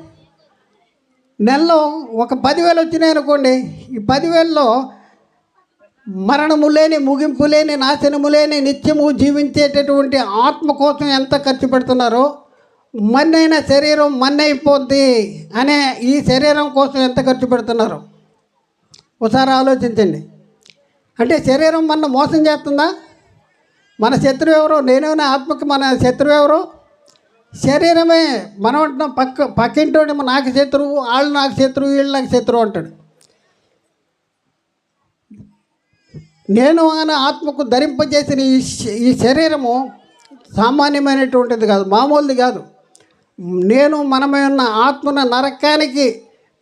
నెలలో ఒక 10,000 వచ్చినాయి అనుకోండి. ఈ 10,000లో మరణము లేని, ముగింపు లేని, నాశనము లేని, నిత్యము జీవించేటటువంటి ఆత్మ కోసం ఎంత ఖర్చు పెడుతున్నారో, మన్నైన శరీరం మన్నైపోద్ది అనే ఈ శరీరం కోసం ఎంత ఖర్చు పెడుతున్నారు ఒకసారి ఆలోచించండి. అంటే శరీరం మన మోసం చేస్తుందా? మన శత్రువు ఎవరు? నేనేమైనా ఆత్మకి మన శత్రువు ఎవరు? శరీరమే. మనం అంటున్నాం పక్కింటోడి నాకు శత్రువు, వాళ్ళు నాకు శత్రువు, వీళ్ళు నాకు శత్రువు అంటాడు. నేను అనే ఆత్మకు ధరింపజేసిన ఈ శరీరము సామాన్యమైనటువంటిది కాదు, మామూలుది కాదు. నేను మనమే ఉన్న ఆత్మను నరకానికి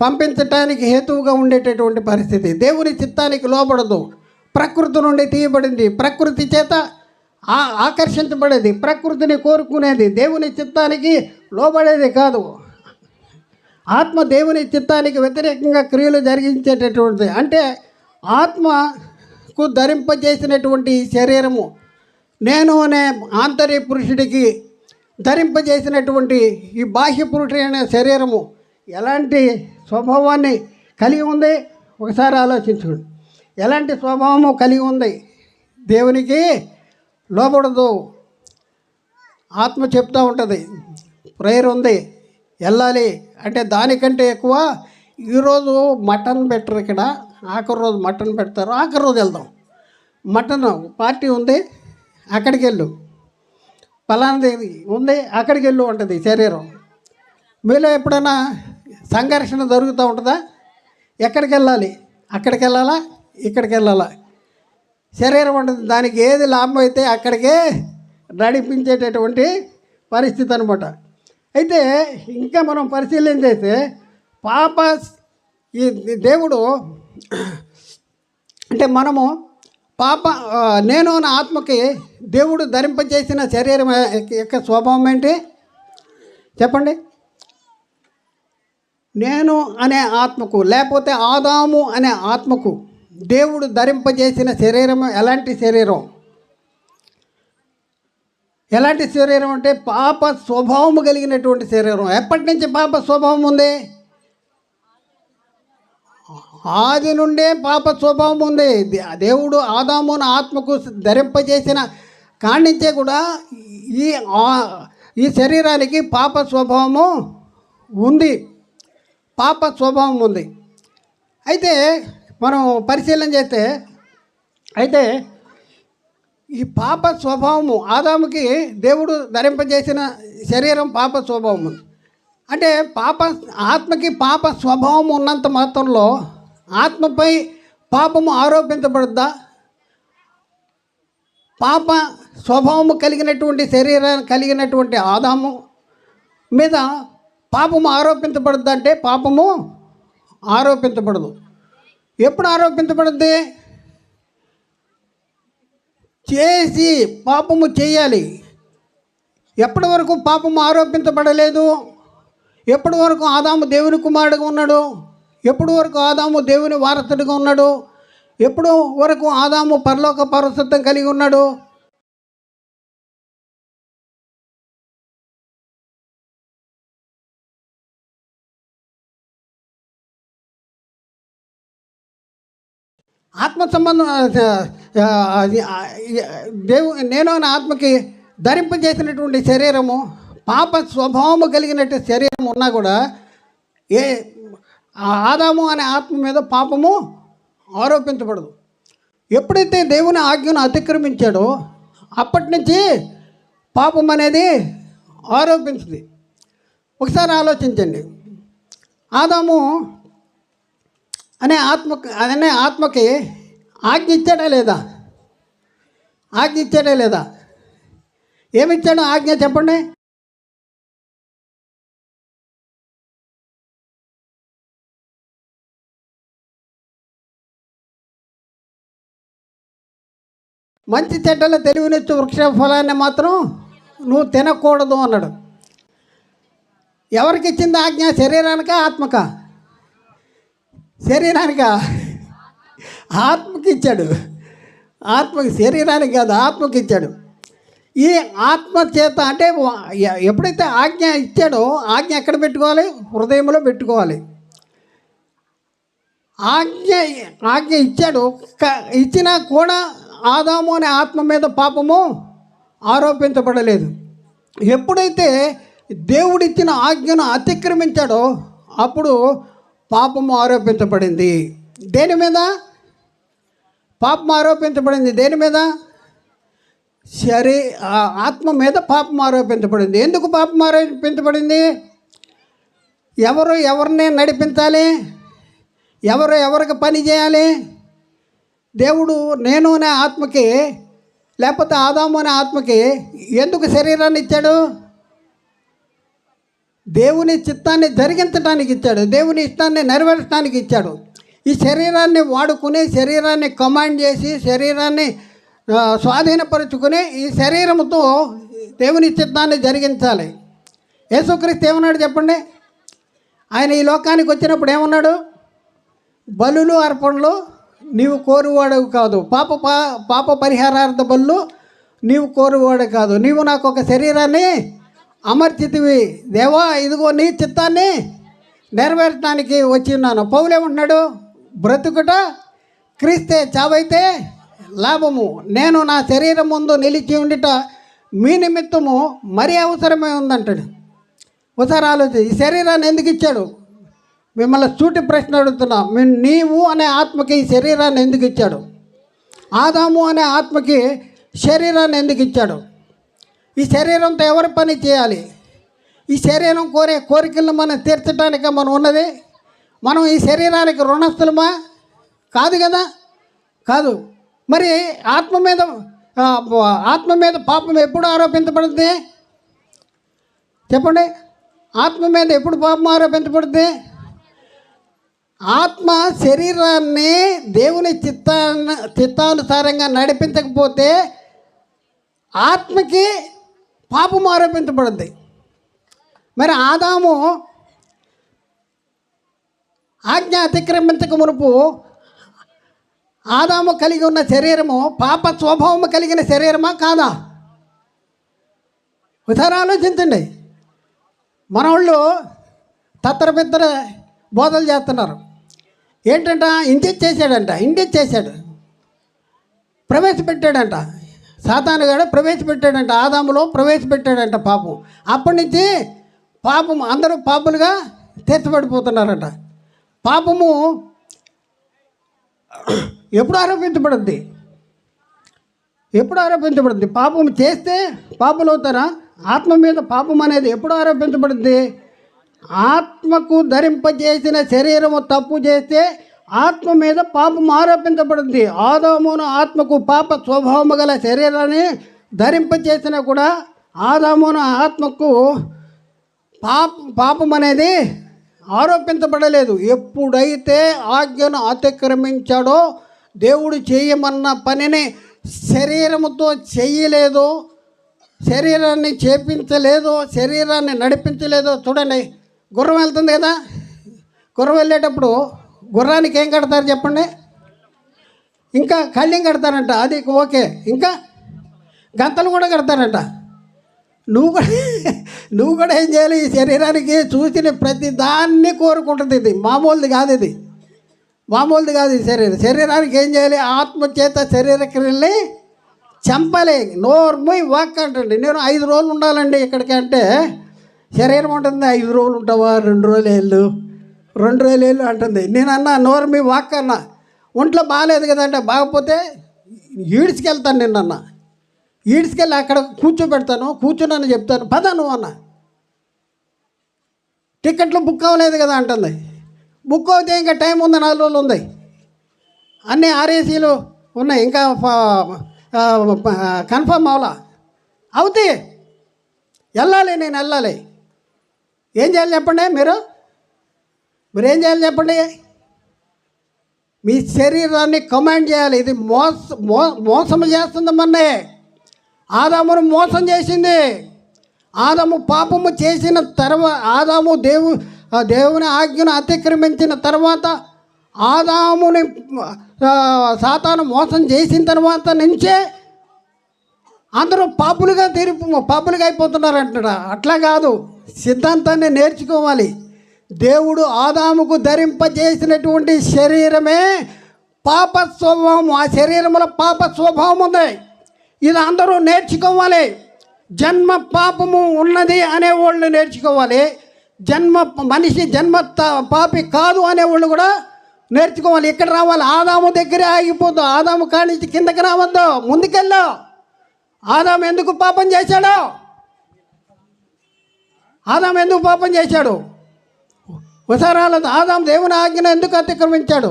పంపించటానికి హేతువుగా ఉండేటటువంటి పరిస్థితి. దేవుని చిత్తానికి లోబడదు. ప్రకృతి నుండి తీయబడింది, ప్రకృతి చేత ఆకర్షించబడేది, ప్రకృతిని కోరుకునేది, దేవుని చిత్తానికి లోబడేది కాదు. ఆత్మ దేవుని చిత్తానికి వ్యతిరేకంగా క్రియలు జరిగించేటటువంటిది. అంటే ఆత్మకు ధరింపజేసినటువంటి శరీరము, నేను అనే ఆంతర్య పురుషుడికి ధరింపజేసినటువంటి ఈ బాహ్య పురుషుడైన శరీరము ఎలాంటి స్వభావాన్ని కలిగి ఉంది ఒకసారి ఆలోచించుకోండి. ఎలాంటి స్వభావము కలిగి ఉంది? దేవునికి లోబడదు. ఆత్మ చెప్తూ ఉంటుంది, ప్రేయర్ ఉంది, వెళ్ళాలి అంటే దానికంటే ఎక్కువ ఈరోజు మటన్ పెట్టరు, ఇక్కడ ఆఖరి రోజు మటన్ పెడతారు, ఆఖరి రోజు వెళ్దాం, మటన్ పార్టీ ఉంది అక్కడికి వెళ్ళు, పలానాది ఉంది అక్కడికి వెళ్ళు ఉంటుంది శరీరం. మీలో ఎప్పుడైనా సంఘర్షణ జరుగుతూ ఉంటుందా? ఎక్కడికి వెళ్ళాలి? అక్కడికి వెళ్ళాలా, ఇక్కడికి వెళ్ళాలా? శరీరం ఉంటుంది, దానికి ఏది లాభం అయితే అక్కడికే నడిపించేటటువంటి పరిస్థితి అనమాట. అయితే ఇంకా మనం పరిశీలన చేస్తే ఈ దేవుడు అంటే మనము నేను అనే ఆత్మకి దేవుడు ధరింపజేసిన శరీరం యొక్క స్వభావం ఏంటి చెప్పండి? నేను అనే ఆత్మకు, లేకపోతే ఆదాము అనే ఆత్మకు దేవుడు ధరింపజేసిన శరీరం ఎలాంటి శరీరం? ఎలాంటి శరీరం అంటే పాప స్వభావము కలిగినటువంటి శరీరం. ఎప్పటి నుంచి పాప స్వభావం ఉంది? ఆది నుండే పాప స్వభావం ఉంది. దేవుడు ఆదామును ఆత్మకు ధరింపజేసిన కాణించే కూడా ఈ శరీరానికి పాప స్వభావము ఉంది, పాప స్వభావం ఉంది. అయితే మనం పరిశీలన చేస్తే అయితే ఈ పాప స్వభావము ఆదాముకి దేవుడు ధరింపజేసిన శరీరం పాప స్వభావం ఉంది. అంటే ఆత్మకి పాప స్వభావం ఉన్నంత మాత్రంలో ఆత్మపై పాపము ఆరోపించబడుద్దా? పాప స్వభావము కలిగినటువంటి శరీరాన్ని కలిగినటువంటి ఆదాము మీద పాపము ఆరోపించబడుద్దా అంటే పాపము ఆరోపించబడదు. ఎప్పుడు ఆరోపించబడుద్ది? చేసి పాపము చేయాలి. ఎప్పటి వరకు పాపము ఆరోపించబడలేదు? ఎప్పటి వరకు ఆదాము దేవుని కుమారుడుగా ఉన్నాడు? ఎప్పటి వరకు ఆదాము దేవుని వారసుడిగా ఉన్నాడు? ఎప్పుడు వరకు ఆదాము పరలోక పౌరసత్వం కలిగి ఉన్నాడు? ఆత్మ సంబంధం నేను అనే ఆత్మకి ధరింపజేసినటువంటి శరీరము పాప స్వభావము కలిగినట్టు శరీరం ఉన్నా కూడా ఆదాము అనే ఆత్మ మీద పాపము ఆరోపించబడదు. ఎప్పుడైతే దేవుని ఆజ్ఞను అతిక్రమించాడో అప్పటి నుంచి పాపం అనేది ఆరోపించింది. ఒకసారి ఆలోచించండి, ఆదాము అనే ఆత్మకి ఆజ్ఞ ఇచ్చాడా లేదా? ఆజ్ఞ ఇచ్చాడా లేదా? ఏమిచ్చాడు ఆజ్ఞ చెప్పండి? మంచి చెడ్డల తెలివినిచ్చు వృక్ష ఫలాన్ని మాత్రం నువ్వు తినకూడదు అన్నాడు. ఎవరికి ఇచ్చింది ఆజ్ఞ? శరీరానికా ఆత్మకా? శరీరానికా? ఆత్మకి ఇచ్చాడు. ఆత్మకి, శరీరానికి కాదు, ఆత్మకి ఇచ్చాడు. ఈ ఆత్మ చేత అంటే ఎప్పుడైతే ఆజ్ఞ ఇచ్చాడో ఆజ్ఞ ఎక్కడ పెట్టుకోవాలి? హృదయంలో పెట్టుకోవాలి. ఆజ్ఞ ఇచ్చాడు, ఇచ్చినా కూడా ఆదాము అనే ఆత్మ మీద పాపము ఆరోపించబడలేదు. ఎప్పుడైతే దేవుడిచ్చిన ఆజ్ఞను అతిక్రమించాడో అప్పుడు పాపము ఆరోపించబడింది. దేని మీద పాపం ఆరోపించబడింది? దేని మీద? ఆత్మ మీద పాపం ఆరోపించబడింది. ఎందుకు పాపం ఆరోపించబడింది? ఎవరు ఎవరిని నడిపించాలి? ఎవరు ఎవరికి పని చేయాలి? దేవుడు నేను అనే ఆత్మకి, లేకపోతే ఆదాము అనే ఆత్మకి ఎందుకు శరీరాన్ని ఇచ్చాడు? దేవుని చిత్తాన్ని జరిగించడానికి ఇచ్చాడు, దేవుని ఇష్టాన్ని నెరవేర్చడానికి ఇచ్చాడు. ఈ శరీరాన్ని వాడుకుని, శరీరాన్ని కమాండ్ చేసి, శరీరాన్ని స్వాధీనపరుచుకుని ఈ శరీరంతో దేవుని చిత్తాన్ని జరిగించాలి. యేసుక్రీస్తు ఏమన్నాడు చెప్పండి? ఆయన ఈ లోకానికి వచ్చినప్పుడు ఏమన్నాడు? బలులు అర్పణలు నీవు కోరువాడు కాదు, పాప పరిహారార్థ బలు నీవు కోరువాడు కాదు, నీవు నాకు ఒక శరీరాన్ని అమర్చితివి దేవా, ఇదిగో నీ చిత్తాన్ని నెరవేర్చడానికి వచ్చిన్నాను. పౌలు ఏమంటున్నాడు? బ్రతుకుట క్రీస్తే, చావైతే లాభము. నేను నా శరీరం ముందు నిలిచి ఉండిట మీ నిమిత్తము మరీ అవసరమే ఉందంటాడు. ఒకసారి ఆలోచన, ఈ శరీరాన్ని ఎందుకు ఇచ్చాడు? మిమ్మల్ని సూటి ప్రశ్న అడుగుతున్నా. నీవు అనే ఆత్మకి ఈ శరీరాన్ని ఎందుకు ఇచ్చాడు? ఆదాము అనే ఆత్మకి శరీరాన్ని ఎందుకు ఇచ్చాడు? ఈ శరీరంతో ఎవరి పని చేయాలి? ఈ శరీరం కోరే కోరికలను మనం తీర్చడానిక మనం ఉన్నది? మనం ఈ శరీరానికి రుణస్థులమా? కాదు కదా, కాదు. మరి ఆత్మ మీద పాపం ఎప్పుడు ఆరోపించబడుతుంది చెప్పండి? ఆత్మ మీద ఎప్పుడు పాపం ఆరోపించబడుతుంది? ఆత్మ శరీరాన్ని దేవుని చిత్తానుసారంగా నడిపించకపోతే ఆత్మకి పాపం ఆరోపించబడుద్ది. మరి ఆదాము ఆజ్ఞ అతిక్రమించక మునుపు ఆదాము కలిగి ఉన్న శరీరము పాప స్వభావము కలిగిన శరీరమా కాదా? ఒకసారి ఆలోచించండి. మనోళ్ళు తత్తరబిత్తర బోధలు చేస్తున్నారు. ఏంటంట? ఇంజెక్ట్ చేశాడు, ప్రవేశపెట్టాడంట. సాతానుగాడు ప్రవేశపెట్టాడంట, ఆదాములో ప్రవేశపెట్టాడంట పాపం. అప్పటి నుంచి పాపం అందరూ పాపులుగా తీర్చబడిపోతున్నారంట. పాపము ఎప్పుడు ఆరోపించబడుద్ది? పాపం చేస్తే పాపులు అవుతారా? ఆత్మ మీద పాపం అనేది ఎప్పుడు ఆరోపించబడుద్ది? ఆత్మకు ధరింపజేసిన శరీరము తప్పు చేస్తే ఆత్మ మీద పాపం ఆరోపించబడుద్ది. ఆదామును ఆత్మకు పాప స్వభావము గల శరీరాన్ని ధరింపజేసినా కూడా ఆదామును ఆత్మకు పాపం అనేది ఆరోపించబడలేదు. ఎప్పుడైతే ఆజ్ఞను అతిక్రమించాడో, దేవుడు చేయమన్న పనిని శరీరముతో చెయ్యలేదో, శరీరాన్ని చేపించలేదో, శరీరాన్ని నడిపించలేదో. చూడండి, గుర్రం వెళ్తుంది కదా, గుర్రం వెళ్ళేటప్పుడు గుర్రానికి ఏం కడతారు చెప్పండి? ఇంకా కళ్ళెం కడతారంట, అది ఓకే. ఇంకా గంతలు కూడా కడతారంట. నువ్వు కూడా ఏం చేయాలి? ఈ శరీరానికి చూసిన ప్రతి దాన్ని కోరుకుంటుంది. ఇది మామూలుది కాదు ఈ శరీరానికి ఏం చేయాలి? ఆత్మ చేత శరీర క్రియల్ని చంపాలి. నోర్మూయి వాక్ అంటండి. నేను 5 రోజులు ఉండాలండి ఇక్కడికి అంటే శరీరం ఉంటుంది. 5 రోజులు ఉంటావా? 2 రోజులు వెళ్ళు అంటుంది. నేను అన్నా నోర్మూయి వాక్ అన్నా. ఒంట్లో బాగాలేదు కదంటే, బాగపోతే ఈడ్చుకెళ్తాను నిన్నన్నా. ఈడ్చుకెళ్ళి అక్కడ కూర్చోబెడతాను, కూర్చున్నాను చెప్తాను, పద నువ్వు అన్న. టికెట్లు బుక్ అవ్వలేదు కదా అంటుంది. బుక్ అవుతే ఇంకా టైం ఉంది, 4 రోజులు ఉంది. అన్నీ ఆర్ఏసీలు ఉన్నాయి, ఇంకా కన్ఫర్మ్ అవ్వాలా. అవుతాయి, నేను వెళ్ళాలి. ఏం చేయాలి చెప్పండి? మీరు ఏం చేయాలి చెప్పండి? మీ శరీరాన్ని కమాండ్ చేయాలి. ఇది మోసం చేస్తుంది. మొన్నే ఆదామును మోసం చేసింది. ఆదాము పాపము చేసిన తర్వాత, ఆదాము దేవుని ఆజ్ఞను అతిక్రమించిన తర్వాత, ఆదాముని సాతాను మోసం చేసిన తర్వాత నుంచే అందరూ పాపులుగా అయిపోతున్నారంట. అట్లా కాదు, సిద్ధాంతాన్ని నేర్చుకోవాలి. దేవుడు ఆదాముకు ధరింపజేసినటువంటి శరీరమే పాప స్వభావం. ఆ శరీరంలో పాప స్వభావం ఉంది. ఇది అందరూ నేర్చుకోవాలి. జన్మ పాపము ఉన్నది అనేవాళ్ళు నేర్చుకోవాలి. మనిషి జన్మ పాపి కాదు అనేవాళ్ళు కూడా నేర్చుకోవాలి. ఇక్కడ రావాలి. ఆదాము దగ్గరే ఆగిపోద్దు. ఆదాము కానించి కిందకి రావద్దు, ముందుకెళ్ళు. ఆదాము ఎందుకు పాపం చేశాడు? ఒకసారి ఆదాము దేవుని ఆజ్ఞను ఎందుకు అతిక్రమించాడు?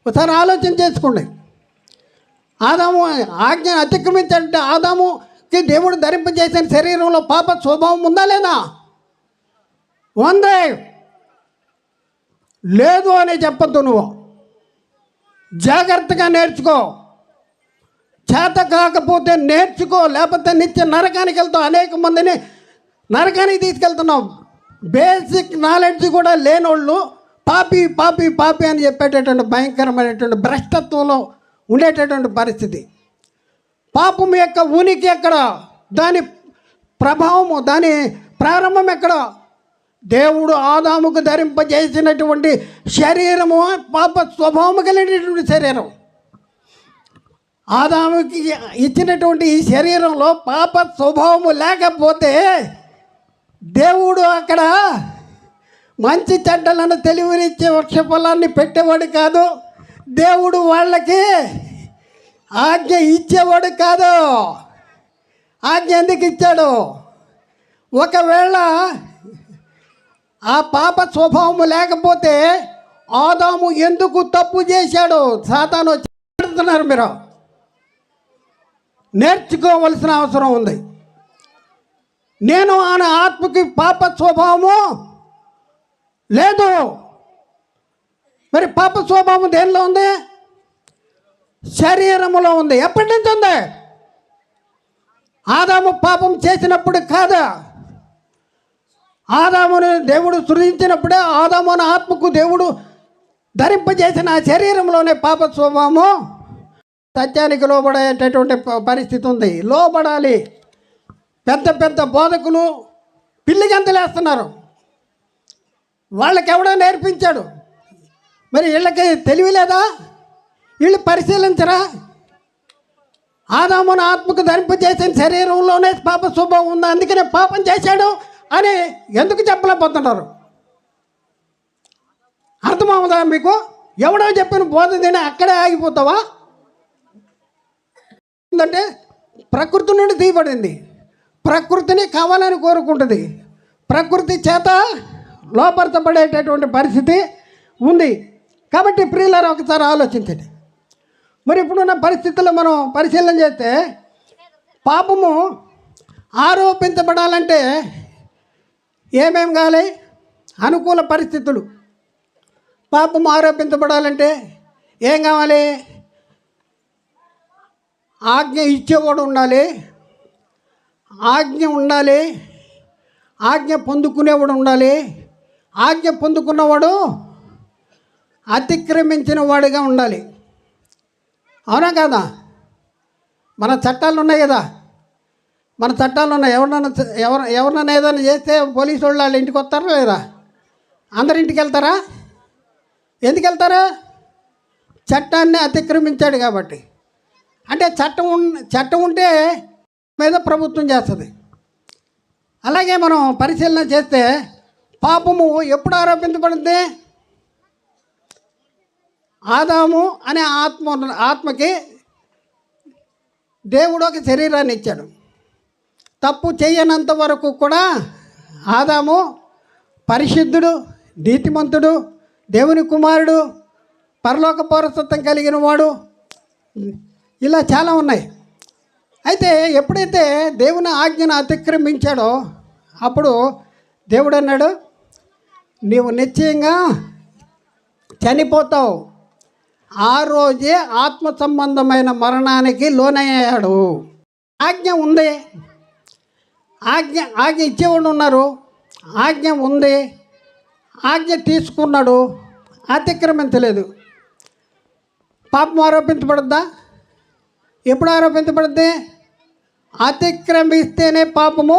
ఒకసారి ఆలోచన చేసుకోండి. ఆదాము ఆజ్ఞను అతిక్రమించాడంటే ఆదాము ఆదాముకి దేవుడు ధరింపజేసిన శరీరంలో పాప స్వభావం ఉందా లేదా? ఉంది. లేదు అని చెప్పొద్దు. నువ్వు జాగ్రత్తగా నేర్చుకో. చేత కాకపోతే నేర్చుకో, లేకపోతే నిత్య నరకానికి వెళ్తావు. అనేక మందిని నరకానికి తీసుకెళ్తున్నావు. బేసిక్ నాలెడ్జ్ కూడా లేనోళ్ళు పాపి పాపి పాపి అని చెప్పేటటువంటి భయంకరమైనటువంటి భ్రష్టత్వంలో ఉండేటటువంటి పరిస్థితి. పాపం యొక్క ఉనికి ఎక్కడ? దాని ప్రభావము, దాని ప్రారంభం ఎక్కడ? దేవుడు ఆదాముకు ధరింపజేసినటువంటి శరీరము పాప స్వభావము కలిగినటువంటి శరీరం. ఆదాముకి ఇచ్చినటువంటి ఈ శరీరంలో పాప స్వభావము లేకపోతే దేవుడు అక్కడ మంచి చెడ్డలను తెలివినిచ్చే వృక్షఫలాన్ని పెట్టేవాడు కాదు. దేవుడు వాళ్ళకి ఆజ్ఞ ఇచ్చేవాడు కాదు. ఆజ్ఞ ఎందుకు ఇచ్చాడు? ఒకవేళ ఆ పాప స్వభావము లేకపోతే ఆదాము ఎందుకు తప్పు చేశాడు? సాతాను చెప్తున్నారు. మీరు నేర్చుకోవలసిన అవసరం ఉంది. నేను ఆయన ఆత్మకి పాప స్వభావము లేదు. మరి పాప స్వభావం దేనిలో ఉంది? శరీరములో ఉంది. ఎప్పటి నుంచి ఉంది? ఆదాము పాపం చేసినప్పుడు కాదా? ఆదామును దేవుడు సృజించినప్పుడే ఆదామును ఆత్మకు దేవుడు ధరింపజేసిన ఆ శరీరంలోనే పాప స్వభావము సత్యానికి లోబడేటటువంటి పరిస్థితి ఉంది. లోబడాలి. పెద్ద పెద్ద బోధకులు పిల్లిగంతలేస్తున్నారు. వాళ్ళకి ఎవడో నేర్పించాడు. మరి వీళ్ళకి తెలివి లేదా? వీళ్ళు పరిశీలించరా? ఆదామును ఆత్మకు ధరింపజేసిన శరీరంలోనే పాప స్వభావం ఉంది, అందుకనే పాపం చేశాడు అని ఎందుకు చెప్పలేకపోతున్నారు? అర్థమవుదా మీకు? ఎవడో చెప్పిన బోధ తిని అక్కడే ఆగిపోతావా? ఎందుకంటే ప్రకృతి నుండి తీయబడింది. ప్రకృతిని కావాలని కోరుకుంటుంది. ప్రకృతి చేత లోపరచబడేటటువంటి పరిస్థితి ఉంది. కాబట్టి ప్రియులారా ఒకసారి ఆలోచించండి. మరి ఇప్పుడున్న పరిస్థితుల్లో మనం పరిశీలన చేస్తే పాపము ఆరోపించబడాలంటే ఏమేం కావాలి? అనుకూల పరిస్థితులు. పాపము ఆరోపించబడాలంటే ఏం కావాలి? ఆజ్ఞ ఇచ్చేవాడు ఉండాలి, ఆజ్ఞ ఉండాలి, ఆజ్ఞ పొందుకునేవాడు ఉండాలి. ఆజ్ఞ పొందుకున్నవాడు అతిక్రమించిన వాడిగా ఉండాలి. అవునా కాదా? మన చట్టాలు ఉన్నాయి కదా, మన చట్టాలు ఉన్నాయి. ఎవరినైనా ఏదైనా చేస్తే పోలీసు వాళ్ళు వాళ్ళ ఇంటికి వస్తారా లేదా? అందరి ఇంటికి వెళ్తారా? ఎందుకు వెళ్తారా? చట్టాన్ని అతిక్రమించాడు కాబట్టి. అంటే చట్టం ఉంటే మీద ప్రభుత్వం చేస్తుంది. అలాగే మనం పరిశీలన చేస్తే పాపము ఎప్పుడు ఆరోపించబడింది? ఆదాము అనే ఆత్మకి దేవుడు ఒక శరీరాన్ని ఇచ్చాడు. తప్పు చేయనంత వరకు కూడా ఆదాము పరిశుద్ధుడు, నీతిమంతుడు, దేవుని కుమారుడు, పరలోక పౌరసత్వం కలిగిన వాడు, ఇలా చాలా ఉన్నాయి. అయితే ఎప్పుడైతే దేవుని ఆజ్ఞను అతిక్రమించాడో అప్పుడు దేవుడు అన్నాడు, నీవు నిశ్చయంగా చనిపోతావు. ఆ రోజే ఆత్మ సంబంధమైన మరణానికి లోనయ్యాడు. ఆజ్ఞ ఉంది, ఆజ్ఞ ఇచ్చేవాడు ఉన్నారు, ఆజ్ఞ ఉంది, ఆజ్ఞ తీసుకున్నాడు, అతిక్రమించలేదు. పాపం ఆరోపించబడద్దా? ఎప్పుడు ఆరోపించబడుద్ది? అతిక్రమిస్తేనే పాపము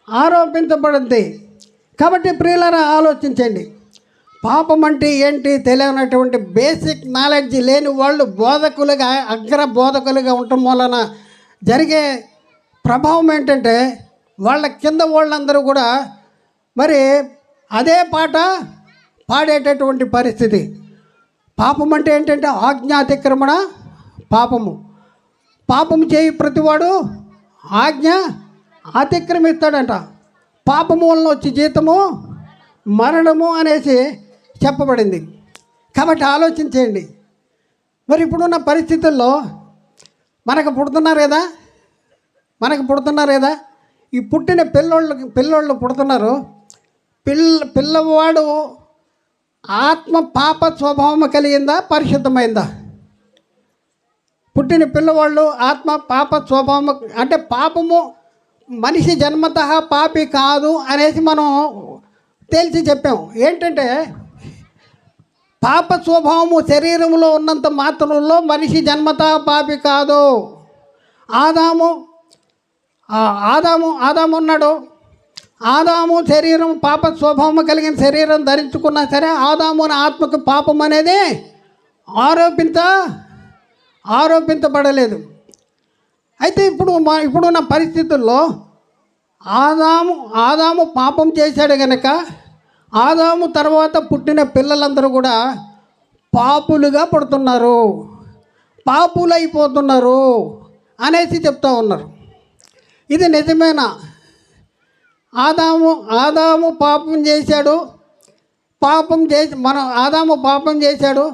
ఆరోపించబడుద్ది. కాబట్టి ప్రియులారా ఆలోచించండి. పాపం అంటే ఏంటి తెలియనటువంటి బేసిక్ నాలెడ్జ్ లేని వాళ్ళు బోధకులుగా, అగ్ర బోధకులుగా ఉండటం వలన జరిగే ప్రభావం ఏంటంటే వాళ్ళ కింద వాళ్ళందరూ కూడా మరి అదే పాట పాడేటటువంటి పరిస్థితి. పాపం అంటే ఏంటంటే ఆజ్ఞాతిక్రమణ పాపము. పాపము చేయి ప్రతివాడు ఆజ్ఞ అతిక్రమిస్తాడంట. పాపము వలన వచ్చి జీతము మరణము అనేసి చెప్పబడింది. కాబట్టి ఆలోచించేయండి. మరి ఇప్పుడున్న పరిస్థితుల్లో మనకు పుడుతున్నారు కదా, మనకు పుడుతున్నారు కదా, ఈ పుట్టిన పిల్లోళ్ళు పుడుతున్నారు. పిల్లవాడు ఆత్మ పాప స్వభావం కలిగిందా, పరిశుద్ధమైందా? పుట్టిన పిల్లవాళ్ళు ఆత్మ పాప స్వభావం అంటే పాపము మనిషి జన్మతః పాపి కాదు అనేసి మనం తేల్చి చెప్పాం. ఏంటంటే పాప స్వభావము శరీరంలో ఉన్నంత మాత్రంలో మనిషి జన్మతః పాపి కాదు. ఆదాము ఉన్నాడు. ఆదాము శరీరం పాప స్వభావం కలిగిన శరీరం ధరించుకున్నా సరే ఆదాముని ఆత్మకు పాపం అనేది ఆరోపించబడలేదు. అయితే ఇప్పుడున్న పరిస్థితుల్లో ఆదాము పాపం చేశాడు కనుక ఆదాము తర్వాత పుట్టిన పిల్లలందరూ కూడా పాపులుగా పుడుతున్నారు, పాపులైపోతున్నారు అనేసి చెప్తూ ఉన్నారు. ఇది నిజమేనా? ఆదాము పాపం చేశాడు. ఆదాము పాపం చేశాడు.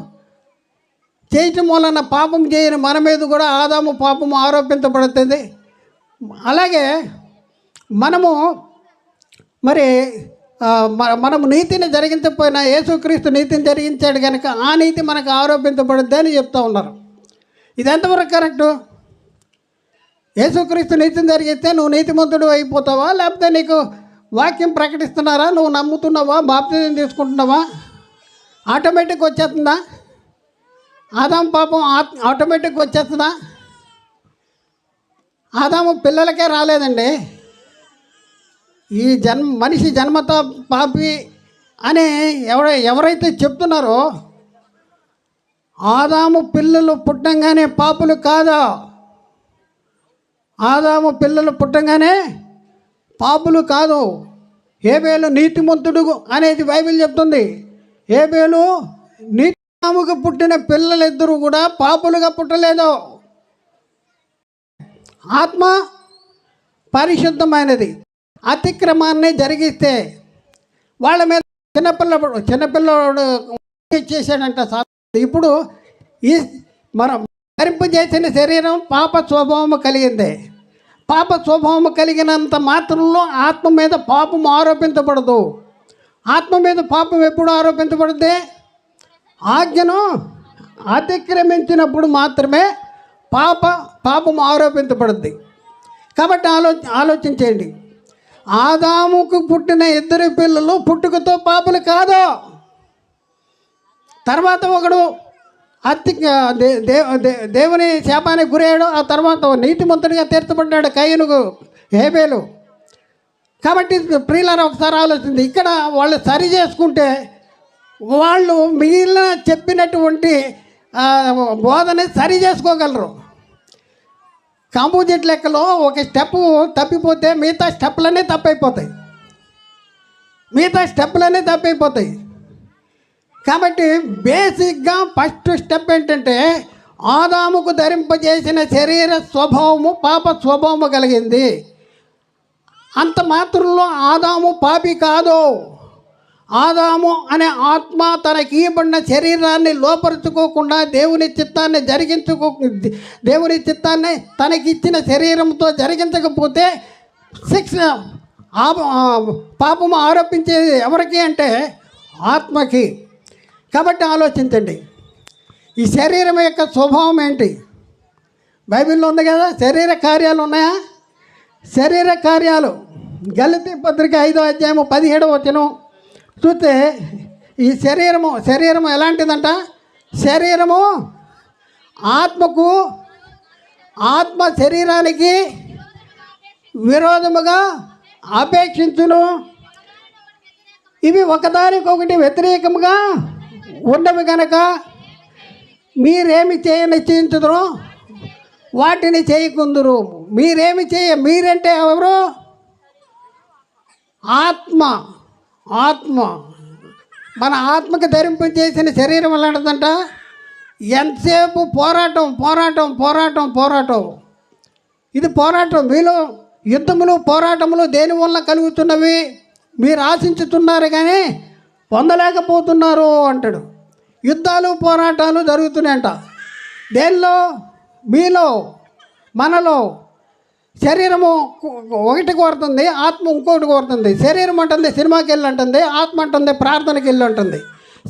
చేయటం వలన పాపం చేయని మన మీద కూడా ఆదాము పాపము ఆరోపించబడుతుంది. అలాగే మనము నీతిని జరిగించకపోయినా యేసుక్రీస్తు నీతిని జరిగించాడు కనుక ఆ నీతి మనకు ఆరోపించబడుద్ది అని చెప్తూ ఉన్నారు. ఇది ఎంతవరకు కరెక్టు? యేసుక్రీస్తు నీతిని జరిగిస్తే నువ్వు నీతిమంతుడు అయిపోతావా, లేకపోతే నీకు వాక్యం ప్రకటిస్తున్నారా, నువ్వు నమ్ముతున్నావా, బాప్తిజం తీసుకుంటున్నావా, ఆటోమేటిక్ వచ్చేస్తుందా? ఆదాము పాపం ఆటోమేటిక్ వచ్చేస్తుందా? ఆదాము పిల్లలకే రాలేదండి. ఈ మనిషి జన్మతో పాపి అని ఎవరైతే చెప్తున్నారో ఆదాము పిల్లలు పుట్టంగానే పాపులు కాదా? ఆదాము పిల్లలు పుట్టంగానే పాపులు కాదు. హేబేలు నీతిమంతుడు అనేది బైబిల్ చెప్తుంది. హేబేలు ఆదాముకు పుట్టిన పిల్లలిద్దరూ కూడా పాపులుగా పుట్టలేదు. ఆత్మ పరిశుద్ధమైనది. అతిక్రమాన్ని జరిగిస్తే వాళ్ళ మీద చిన్నపిల్లడు చేశాడంట. ఇప్పుడు ఈ మనం ధరింపజేసిన శరీరం పాప స్వభావము కలిగింది. పాప స్వభావము కలిగినంత మాత్రంలో ఆత్మ మీద పాపం ఆరోపించబడదు. ఆత్మ మీద పాపం ఎప్పుడు ఆరోపించబడుద్ది? ఆజ్ఞను అతిక్రమించినప్పుడు మాత్రమే పాపం ఆరోపించబడుద్ది. కాబట్టి ఆలోచించేయండి. ఆదాముకు పుట్టిన ఇద్దరు పిల్లలు పుట్టుకతో పాపులు కాదు. తర్వాత ఒకడు దేవుని శాపానికి గురయ్యాడు. ఆ తర్వాత నీతిమంతుడిగా తీర్చబడ్డాడు కయీనుకు, హేబేలు. కాబట్టి ప్రియులారా ఒకసారి ఆలోచింది. ఇక్కడ వాళ్ళు సరి చేసుకుంటే వాళ్ళు మిగిలిన చెప్పినటువంటి బోధని సరి చేసుకోగలరు. కాంపోజిట్ లెక్కలో ఒక స్టెప్ తప్పిపోతే మిగతా స్టెప్లన్నీ తప్పైపోతాయి. కాబట్టి బేసిక్గా ఫస్ట్ స్టెప్ ఏంటంటే ఆదాముకు ధరింపజేసిన శరీర స్వభావము పాప స్వభావము కలిగింది. అంత మాత్రంలో ఆదాము పాపి కాదు. ఆదాము అనే ఆత్మ తనకి ఇవ్వబడిన శరీరాన్ని లోపరుచుకోకుండా దేవుని చిత్తాన్ని తనకిచ్చిన శరీరంతో జరిగించకపోతే పాపము ఆరోపించేది ఎవరికి అంటే ఆత్మకి. కాబట్టి ఆలోచించండి, ఈ శరీరం యొక్క స్వభావం ఏంటి? బైబిల్లో ఉంది కదా, శరీర కార్యాలు ఉన్నాయా? శరీర కార్యాలు గలతీ పత్రిక 5వ అధ్యాయము 17వ వచనం చూస్తే ఈ శరీరము ఎలాంటిదంట? శరీరము ఆత్మ శరీరానికి విరోధముగా అపేక్షించును. ఇవి ఒకదానికొకటి వ్యతిరేకముగా ఉన్నవి కనుక మీరేమి నిశ్చయించుదురో వాటిని చేయకుందురు. మీరంటే ఎవరు? ఆత్మ. మన ఆత్మకి ధరింపజేసిన శరీరం ఎలాంటిదంట? ఎంతసేపు పోరాటం. ఇది పోరాటం. మీలో యుద్ధములు పోరాటములు దేని వల్ల కలుగుతున్నవి? మీరు ఆశించుతున్నారు కానీ పొందలేకపోతున్నారు అంటాడు. యుద్ధాలు పోరాటాలు జరుగుతున్నాయంట. దేనిలో? మీలో, మనలో. శరీరము ఒకటి కోరుతుంది, ఆత్మ ఇంకొకటి కోరుతుంది. శరీరం అంటుంది సినిమాకి వెళ్ళి అంటుంది, ఆత్మ అంటుంది ప్రార్థనకి వెళ్ళి ఉంటుంది.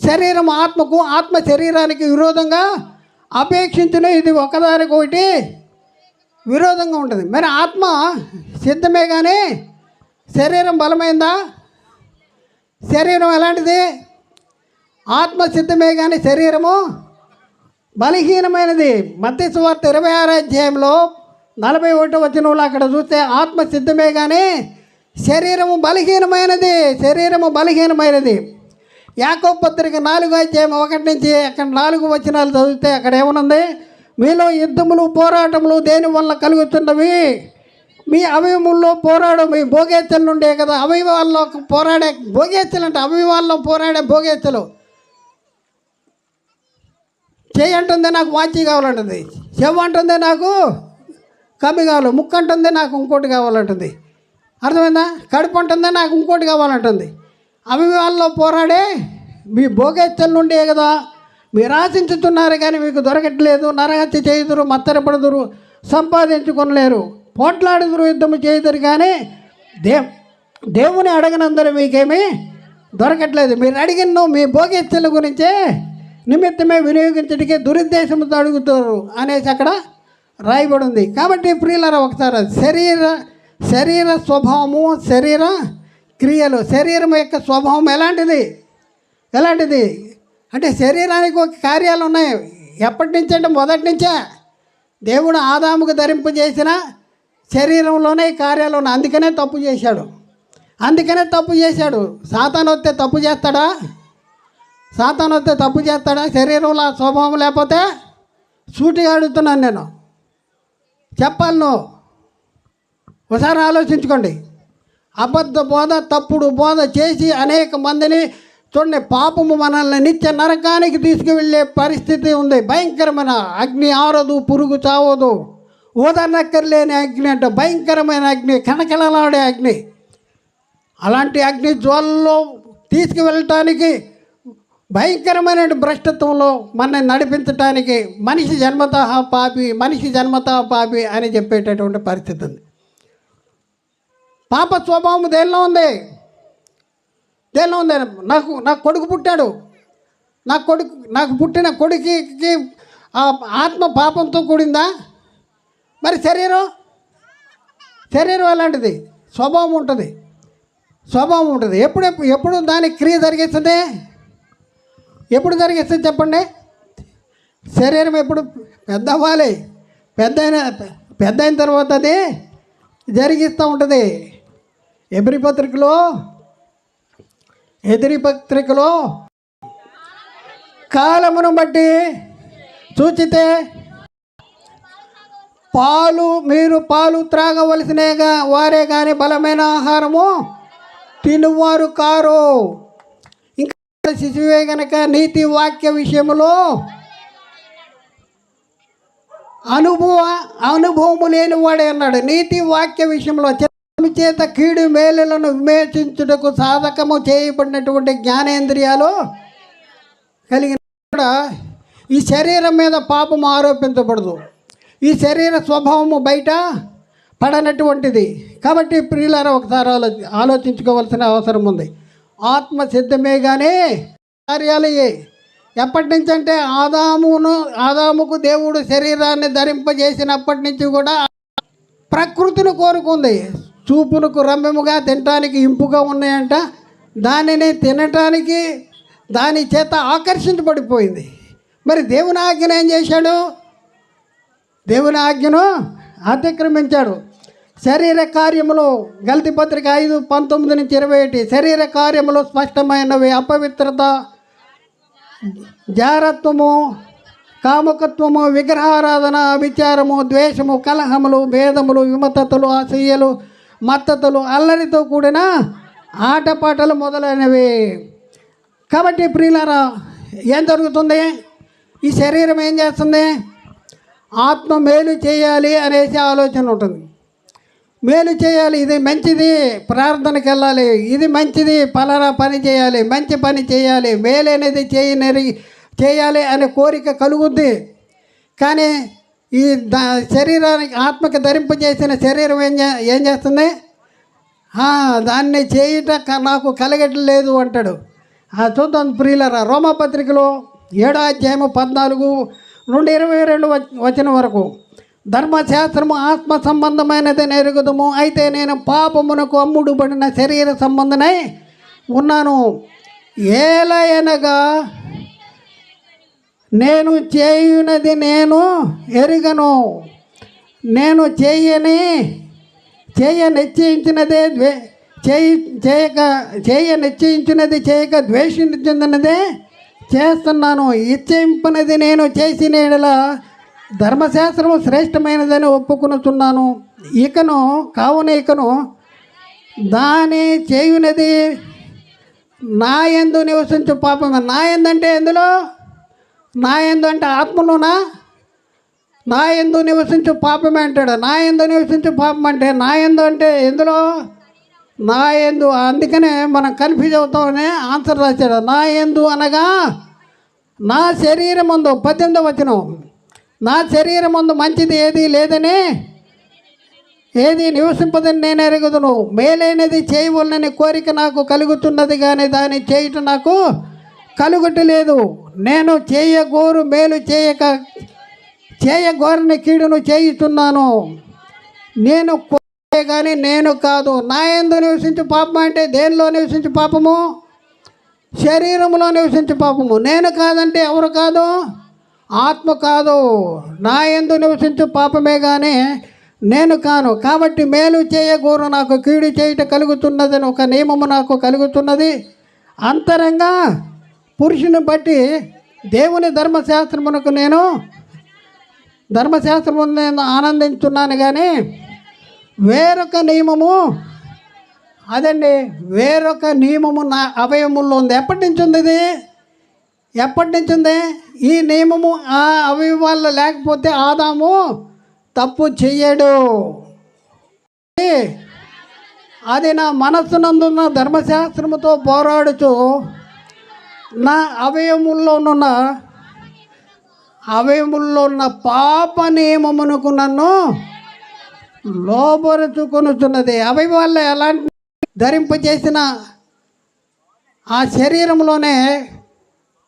శరీరం ఆత్మకు, ఆత్మ శరీరానికి విరోధంగా అపేక్షించిన ఇది ఒకదానికొకటి విరోధంగా ఉంటుంది. మరి ఆత్మ సిద్ధమే కానీ శరీరం బలమైందా? శరీరం ఎలాంటిది? ఆత్మ సిద్ధమే కానీ శరీరము బలహీనమైనది. మత్తయి సువార్త 26వ అధ్యాయంలో 41వ వచనంలో అక్కడ చూస్తే ఆత్మ సిద్ధమే కానీ శరీరము బలహీనమైనది. శరీరము బలహీనమైనది. యాకోబు పత్రిక 4వ అధ్యాయం 1 నుంచి అక్కడ 4 వచనాలు చదివితే అక్కడ ఏమనుంది? మీలో యుద్ధములు పోరాటములు దేని వల్ల కలుగుతున్నవి? మీ అవయముల్లో పోరాడం మీ భోగేచ్చల నుండే కదా. అవయవాల్లో పోరాడే భోగేచ్చలు అంటే అవయవాల్లో పోరాడే భోగేచ్చలు. చేయి అంటుంది నాకు వాచి కావాలంటుంది, చెవు అంటుంది నాకు కమ్మి కావాలి, ముక్కు అంటుంది నాకు ఇంకోటి కావాలంటుంది. అర్థమైందా? కడుపు అంటుంది నాకు ఇంకోటి కావాలంటుంది. అవయవాల్లో పోరాడే మీ భోగేచ్చల నుండే కదా మీరు ఆశించుతున్నారు కానీ మీకు దొరకట్లేదు. నరహత్య చేయుదురు, మత్తరపడుదురు, సంపాదించుకొనలేరు, పోట్లాడుదురు, యుద్ధము చేయుదురు కానీ దేవుని అడగనందరూ మీకేమీ దొరకట్లేదు. మీరు అడిగిన మీ భోగేచ్చల గురించే నిమిత్తమే వినియోగించడానికి దురుద్దేశంతో అడుగుతారు అనేసి అక్కడ రాయబడి ఉంది. కాబట్టి ప్రియులారా ఒకసారి శరీర స్వభావము, శరీర క్రియలు, శరీరం యొక్క స్వభావం ఎలాంటిది అంటే శరీరానికి ఒక కార్యాలు ఉన్నాయి. ఎప్పటి నుంచి అంటే మొదటి నుంచే దేవుడు ఆదాముకు ధరింపజేసిన శరీరంలోనే ఈ కార్యాలు ఉన్నాయి. అందుకనే తప్పు చేశాడు. సాతాను వస్తే తప్పు చేస్తాడా? శరీరంలో స్వభావం లేకపోతే సూటిగా అడుగుతున్నాను నేను, చెప్పాలి నువ్వు. ఒకసారి ఆలోచించుకోండి. అబద్ధ బోధ, తప్పుడు బోధ చేసి అనేక మందిని చూడండి, పాపము మనల్ని నిత్య నరకానికి తీసుకువెళ్ళే పరిస్థితి ఉంది. భయంకరమైన అగ్ని ఆరదు, పురుగు చావదు, ఊదనక్కర్లేని అగ్ని అంటే భయంకరమైన అగ్ని, కనకలలాడే అగ్ని. అలాంటి అగ్ని జ్వాలలో తీసుకువెళ్ళటానికి భయంకరమైన భ్రష్టత్వంలో మనల్ని నడిపించటానికి మనిషి జన్మతః పాపి అని చెప్పేటటువంటి పరిస్థితి ఉంది. పాప స్వభావం దేనిలో ఉంది? నాకు కొడుకు పుట్టాడు. నాకు పుట్టిన కొడుకుకి ఆత్మ పాపంతో కూడిందా? మరి శరీరం అలాంటిది స్వభావం ఉంటుంది. ఎప్పుడు దాని క్రియ జరిగిస్తుంది? ఎప్పుడు జరిగిస్తుంది చెప్పండి? శరీరం ఎప్పుడు పెద్ద అవ్వాలి, పెద్ద అయిన తర్వాత అది జరిగిస్తూ ఉంటుంది. ఎబ్రీ పత్రికలో కాలమును బట్టి చూచితే మీరు పాలు త్రాగవలసినగా వారే కానీ బలమైన ఆహారము తినువారు కారు. ఇంకా శిశువే గనక నీతి వాక్య విషయములో అనుభవము లేని వాడే అన్నాడు. నీతి వాక్య విషయంలో చేత కీడు మేలులను విమర్శించుటకు సాధకము చేయబడినటువంటి జ్ఞానేంద్రియాలు కలిగిన ఈ శరీరం మీద పాపము ఆరోపించబడదు. ఈ శరీర స్వభావము బయట పడనటువంటిది. కాబట్టి ప్రియులారా ఒకసారి ఆలోచించుకోవాల్సిన అవసరం ఉంది. ఆత్మ సిద్ధమే కానీ కార్యాలు ఎప్పటి నుంచి అంటే ఆదాముకు దేవుడు శరీరాన్ని ధరింపజేసినప్పటి నుంచి కూడా ప్రకృతిని కోరుకుంది. చూపునకు రమ్యముగా, తినటానికి ఇంపుగా ఉన్నాయంట. దానిని తినటానికి దాని చేత ఆకర్షించబడిపోయింది. మరి దేవుని ఆజ్ఞను ఏం చేశాడు? దేవుని ఆజ్ఞను అతిక్రమించాడు. శరీర కార్యములు గలతీ పత్రిక 5:19-21 శరీర కార్యములు స్పష్టమైనవి: అపవిత్రత, జారత్వము, కాముకత్వము, విగ్రహారాధన, విచారము, ద్వేషము, కలహములు, భేదములు, విమతలు, అసూయలు, మత్తతులు, అల్లరితో కూడిన ఆటపాటలు మొదలైనవి. కాబట్టి ప్రియులారా ఏం జరుగుతుంది? ఈ శరీరం ఏం చేస్తుంది? ఆత్మ మేలు చేయాలి అనేసి ఆలోచన ఉంటుంది. మేలు చేయాలి, ఇది మంచిది, ప్రార్థనకి వెళ్ళాలి, ఇది మంచిది, పలానా పని చేయాలి, మంచి పని చేయాలి, మేలు అనేది చేయాలి అనే కోరిక కలుగుద్ది. కానీ ఈ శరీరానికి ఆత్మకి ధరింపజేసిన శరీరం ఏం చేస్తుంది? దాన్ని చేయుట నాకు కలగట్లేదు అంటాడు. చూద్దాం ప్రియులరా, రోమాపత్రికలో 7వ అధ్యాయము 14 నుండి 22 వచనం వరకు. ధర్మశాస్త్రము ఆత్మ సంబంధమైనది ఎరుగుదము, అయితే నేను పాపమునకు అమ్ముడుబడిన శరీర సంబంధనై ఉన్నాను. ఏలయనగా నేను చేయునది నేను ఎరుగను, నేను నిశ్చయించినదే నిశ్చయించినది చేయక ద్వేషించినదే చేస్తున్నాను. ఇచ్చింపనది నేను చేసిన యెడల ధర్మశాస్త్రము శ్రేష్టమైనదని ఒప్పుకొనుచున్నాను. ఇకను దాని చేయునది నా యందు నివసించు పాపమే. నా యందు అంటే ఎందులో? నా యందు అంటే ఆత్మలోనా? నా యందు నివసించు పాపమే అంటాడు. నా యందు నివసించు పాపం అంటే నా యందు అంటే ఎందులో? నా యందు. అందుకనే మనం కన్ఫ్యూజ్ అవుతామని ఆన్సర్ రాశాడు. నా యందు అనగా నా శరీరం ముందు 18వ వచనం, నా శరీరం ముందు మంచిది ఏది లేదని, ఏది నివసింపదని నేను ఎరుగుదును. మేలైనది చేయవలనని కోరిక నాకు కలుగుతున్నది, కానీ దాన్ని చేయుట నాకు కలుగుటలేదు. నేను చేయగోరు మేలు చేయగోరని కీడును చేయుతున్నాను. నేను కోరే కానీ నేను కాదు. నా యందు నివసించు పాపం అంటే దేనిలో నివసించు పాపము? శరీరంలో నివసించు పాపము. నేను కాదంటే ఎవరు కాదు? ఆత్మ కాదు. నా యందు నివసించు పాపమే కానీ నేను కాను. కాబట్టి మేలు చేయగోరు నాకు కీడు చేయుట కలుగుతున్నదని ఒక నియమము నాకు కలుగుతున్నది. అంతరంగా పురుషుని బట్టి దేవుని ధర్మశాస్త్రమునకు నేను ఆనందించున్నాను. కానీ వేరొక నియమము, వేరొక నియమము నా అవయముల్లో ఉంది. ఎప్పటి నుంచి ఉంది ఇది? ఎప్పటి నుంచి ఉంది ఈ నియమము? ఆ అవయవాల్లో లేకపోతే ఆదాము తప్పు చెయ్యడు. అది నా మనస్సునందున్న ధర్మశాస్త్రముతో పోరాడుచు నా అవయముల్లో ఉన్న పాప నియమమునకు నన్ను లోబరుచుకొనుచున్నది. అవయవాల్లో ఎలాంటి ధరింపజేసిన ఆ శరీరంలోనే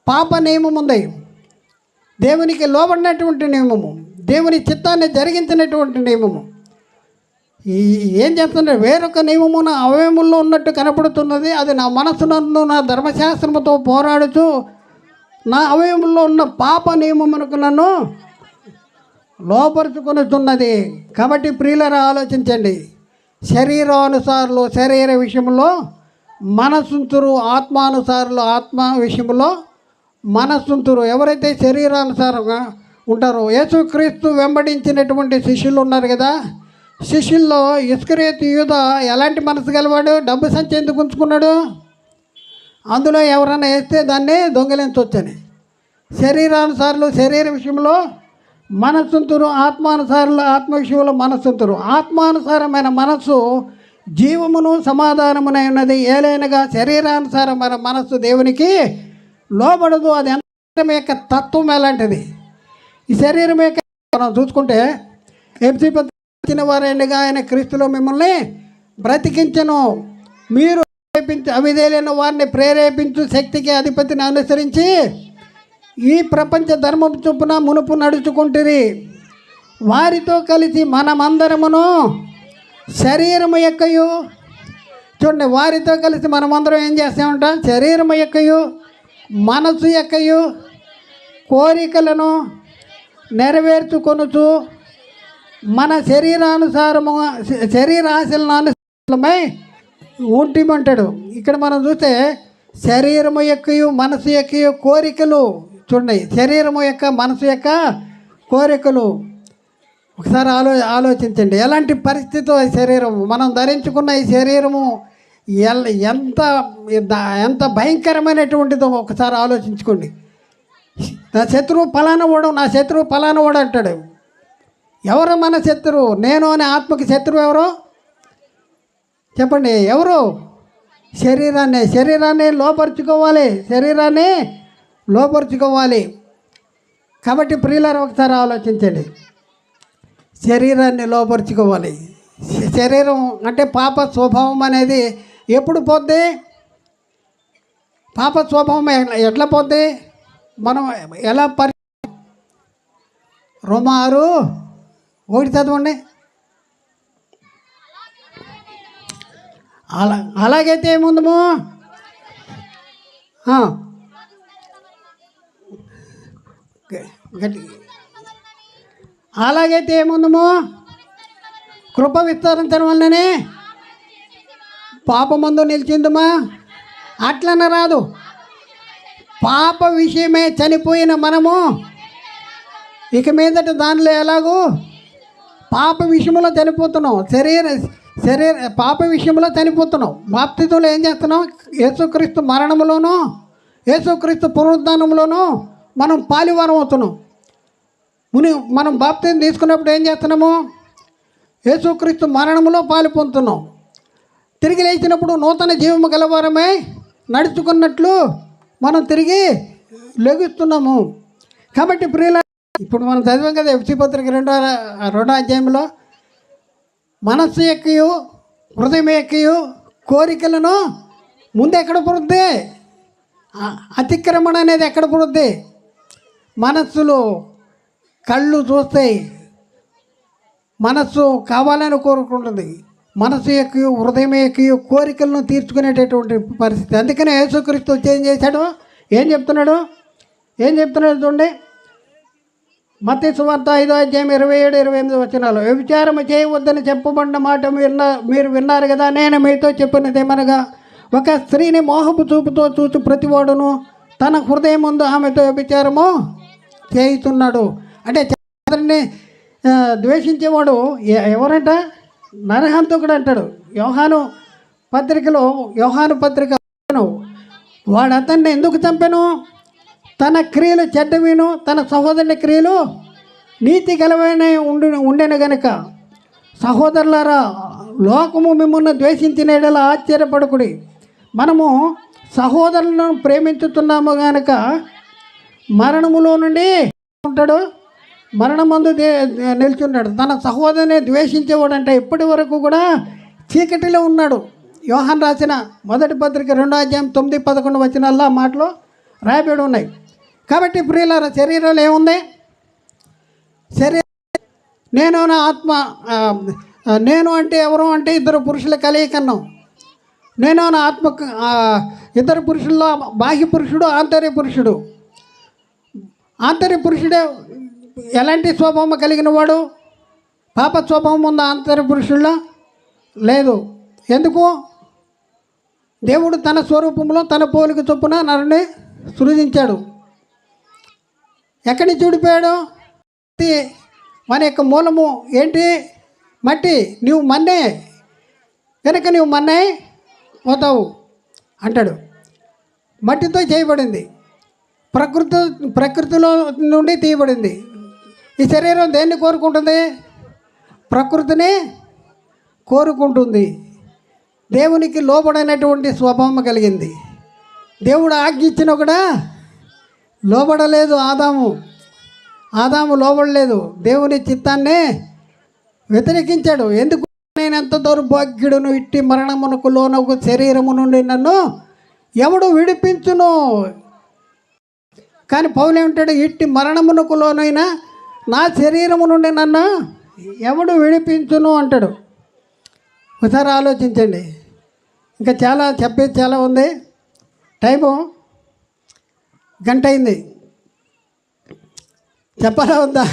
పాప నియమం ఉంది. దేవునికి లోబడినటువంటి నియమము, దేవుని చిత్తాన్ని జరిగించినటువంటి నియమము. ఏం చేస్తుంటే వేరొక నియమము నా అవయముల్లో ఉన్నట్టు కనపడుతున్నది. అది నా మనసునందు నా ధర్మశాస్త్రముతో పోరాడుచు నా అవయముల్లో ఉన్న పాప నియమమునకు నన్ను లోపరుచుకొనుచున్నది. కాబట్టి ప్రియులరా, ఆలోచించండి. శరీరానుసారులు శరీర విషయంలో మనసుంతురు, ఆత్మానుసారులు ఆత్మ విషయంలో మనసుంతురు. ఎవరైతే శరీరానుసారంగా ఉంటారో, యేసుక్రీస్తు వెంబడించినటువంటి శిష్యులు ఉన్నారు కదా, శిష్యుల్లో ఇస్కరియోతు యూదా ఎలాంటి మనసు గలవాడు? డబ్బు సంచి ఎందుకు ఉంచుకున్నాడు? అందులో ఎవరైనా వేస్తే దాన్ని దొంగిలించవచ్చని. శరీరానుసారులు శరీర విషయంలో మనస్సుంతురు, ఆత్మానుసారులు ఆత్మ విషయంలో మనస్సుంతురు. ఆత్మానుసారమైన మనస్సు జీవమును సమాధానమునై ఉన్నది. ఏలైనగా శరీరానుసారమైన మనస్సు దేవునికి లోబడదు. అది ఎంత యొక్క తత్వం ఎలాంటిది? ఈ శరీరం యొక్క మనం చూసుకుంటే ఎఫ్సీ పత్రిక వారైనగా ఆయన క్రీస్తులో మిమ్మల్ని బ్రతికించను. మీరు అవిధేయులైన వారిని ప్రేరేపించు శక్తికి అధిపతిని అనుసరించి ఈ ప్రపంచ ధర్మం చొప్పున మునుపు నడుచుకుంటురి. వారితో కలిసి మనమందరమును శరీరము యొక్కయు, చూడండి, వారితో కలిసి మనమందరం ఏం చేస్తామంట? శరీరము యొక్కయు మనసు యొక్కయు కోరికలను నెరవేర్చుకొనుచు మన శరీరాశలను అనుసరమై ఉంటిమంటాడు. ఇక్కడ మనం చూస్తే శరీరము యొక్కయు మనసు యొక్కయు కోరికలు, చూడండి, శరీరము యొక్క మనసు యొక్క కోరికలు. ఒకసారి ఆలోచించండి. ఎలాంటి పరిస్థితి ఈ శరీరము, మనం ధరించుకున్న ఈ శరీరము ఎంత భయంకరమైనటువంటిదో ఒకసారి ఆలోచించుకోండి. నా శత్రువు ఫలానా వాడు అంటాడు. ఎవరు మన శత్రువు? నేను అనే ఆత్మకి శత్రువు ఎవరు చెప్పండి? ఎవరు? శరీరాన్ని లోపరుచుకోవాలి. కాబట్టి ప్రియులారా, ఒకసారి ఆలోచించండి. శరీరాన్ని లోపరుచుకోవాలి. శరీరం అంటే పాప స్వభావం అనేది ఎప్పుడు పోద్ది? పాప స్వభావం ఎట్లా పోద్ది? మనం ఎలా రోమా 6:1 చదవండి. అలాగైతే ఏముందము? గట్టి అలాగైతే ఏముందము? కృప విస్తరించడం వల్లనే పాపమందు నిలిచిందమా? అట్లనే రాదు. పాప విషయమే చనిపోయిన మనము ఇక మీదట దానిలో ఎలాగూ పాప విషయంలో చనిపోతున్నాం. శరీర పాప విషయంలో చనిపోతున్నాం. బాప్తిజంలో ఏం చేస్తున్నాం? యేసుక్రీస్తు మరణంలోనూ యేసుక్రీస్తు పునరుద్ధానంలోనూ మనం పాలివారం అవుతున్నాం. మనం బాప్తిజం తీసుకున్నప్పుడు ఏం చేస్తున్నాము? యేసుక్రీస్తు మరణంలో పాలు పొందుతున్నాం. తిరిగి లేచినప్పుడు నూతన జీవము గలవారమై నడుచుకున్నట్లు మనం తిరిగి లెగుస్తున్నాము. కాబట్టి ప్రియుల, ఇప్పుడు మనం చదివాం కదా ఎఫ్సీ పత్రిక 2వ అధ్యాయంలో, మనస్సు ఎక్కియు హృదయం ఎక్కియు కోరికలను ముందు ఎక్కడ పుడుద్ది? అతిక్రమణ అనేది ఎక్కడ పుడుద్ది? మనస్సులో కళ్ళు చూస్తాయి, మనస్సు కావాలని కోరుకుంటుంది. మనస్సు ఎక్కి హృదయం ఎక్కి కోరికలను తీర్చుకునేటటువంటి పరిస్థితి. అందుకనే యేసుక్రీస్తు వచ్చి ఏం చేశాడు? ఏం చెప్తున్నాడు చూడండి. మత్తయి సువార్త 5వ అధ్యాయం 27-28 వచనాలు. వ్యభిచారము చేయవద్దని చెప్పబడిన మాట మీరు విన్నారు కదా, నేను మీతో చెప్పినదేమనగా, ఒక స్త్రీని మోహపు చూపుతో చూసి ప్రతివాడును తన హృదయం ముందు ఆమెతో వ్యభిచారము చేయుతున్నాడు. అంటే చంద్రుని ద్వేషించేవాడు ఎవరంట? నరహంతకుడు అంటాడు. యోహాను పత్రిక వాడు అతన్ని ఎందుకు చంపెను? తన క్రియలు చెడ్డవిను తన సహోదరుని క్రియలు నీతి గలవైన ఉండెను గనుక. సహోదరులారా, లోకము మిమ్మల్ని ద్వేషించిన యెడల ఆశ్చర్యపడకుడి. మనము సహోదరులను ప్రేమించుతున్నాము గనుక మరణములో నుండి ఉంటాడు, మరణమందు నిల్చున్నాడు. తన సహోదరుని ద్వేషించేవాడంటే ఇప్పటి వరకు కూడా చీకటిలో ఉన్నాడు. యోహాను రాసిన మొదటి పత్రిక 2వ అధ్యాయం 9-11 వచనాల్లో ఆ మాటలు రాయబడి ఉన్నాయి. కాబట్టి ప్రియులారా, శరీరంలో ఏముంది? నేను నా ఆత్మ, నేను అంటే ఎవరు అంటే ఇద్దరు పురుషుల కలయికన్నాం. నేను నా ఆత్మ, ఇద్దరు పురుషుల్లో బాహ్య పురుషుడు, ఆంతర్య పురుషుడు. ఆంతర్య పురుషుడే ఎలాంటి స్వభావం కలిగిన వాడు? పాప స్వభావం ఉందా ఆంతర్య పురుషుల్లో? లేదు. ఎందుకు? దేవుడు తన స్వరూపంలో తన పోలిక చొప్పున నరుని సృజించాడు. ఎక్కడి నుంచి ఊడిపోయాడు? మన యొక్క మూలము ఏంటి? మట్టి. నువ్వు మన్నే కనుక నువ్వు మన్నే పోతావు అంటాడు. మట్టితో చేయబడింది, ప్రకృతిలో నుండి తీయబడింది. ఈ శరీరం దేన్ని కోరుకుంటుంది? ప్రకృతిని కోరుకుంటుంది. దేవునికి లోబడైనటువంటి స్వభావం కలిగింది. దేవుడు ఆజ్ఞ ఇచ్చినా కూడా లోబడలేదు ఆదాము లోబడలేదు. దేవుని చిత్తాన్ని వ్యతిరేకించాడు. ఎందుకు? నేను ఎంత దౌర్భాగ్యుడును, ఇట్టి మరణమునకు లోనకు శరీరము నుండి నన్ను ఎవడు విడిపించును? కానీ పౌలు ఏమంటాడు? ఇట్టి మరణమునకు లోనైనా నా శరీరము నుండి నన్ను ఎవడు విడిపించును అంటాడు. ఒకసారి ఆలోచించండి. ఇంకా చెప్పేది చాలా ఉంది. టైము గంట అయింది. చెప్పాలా వద్దా?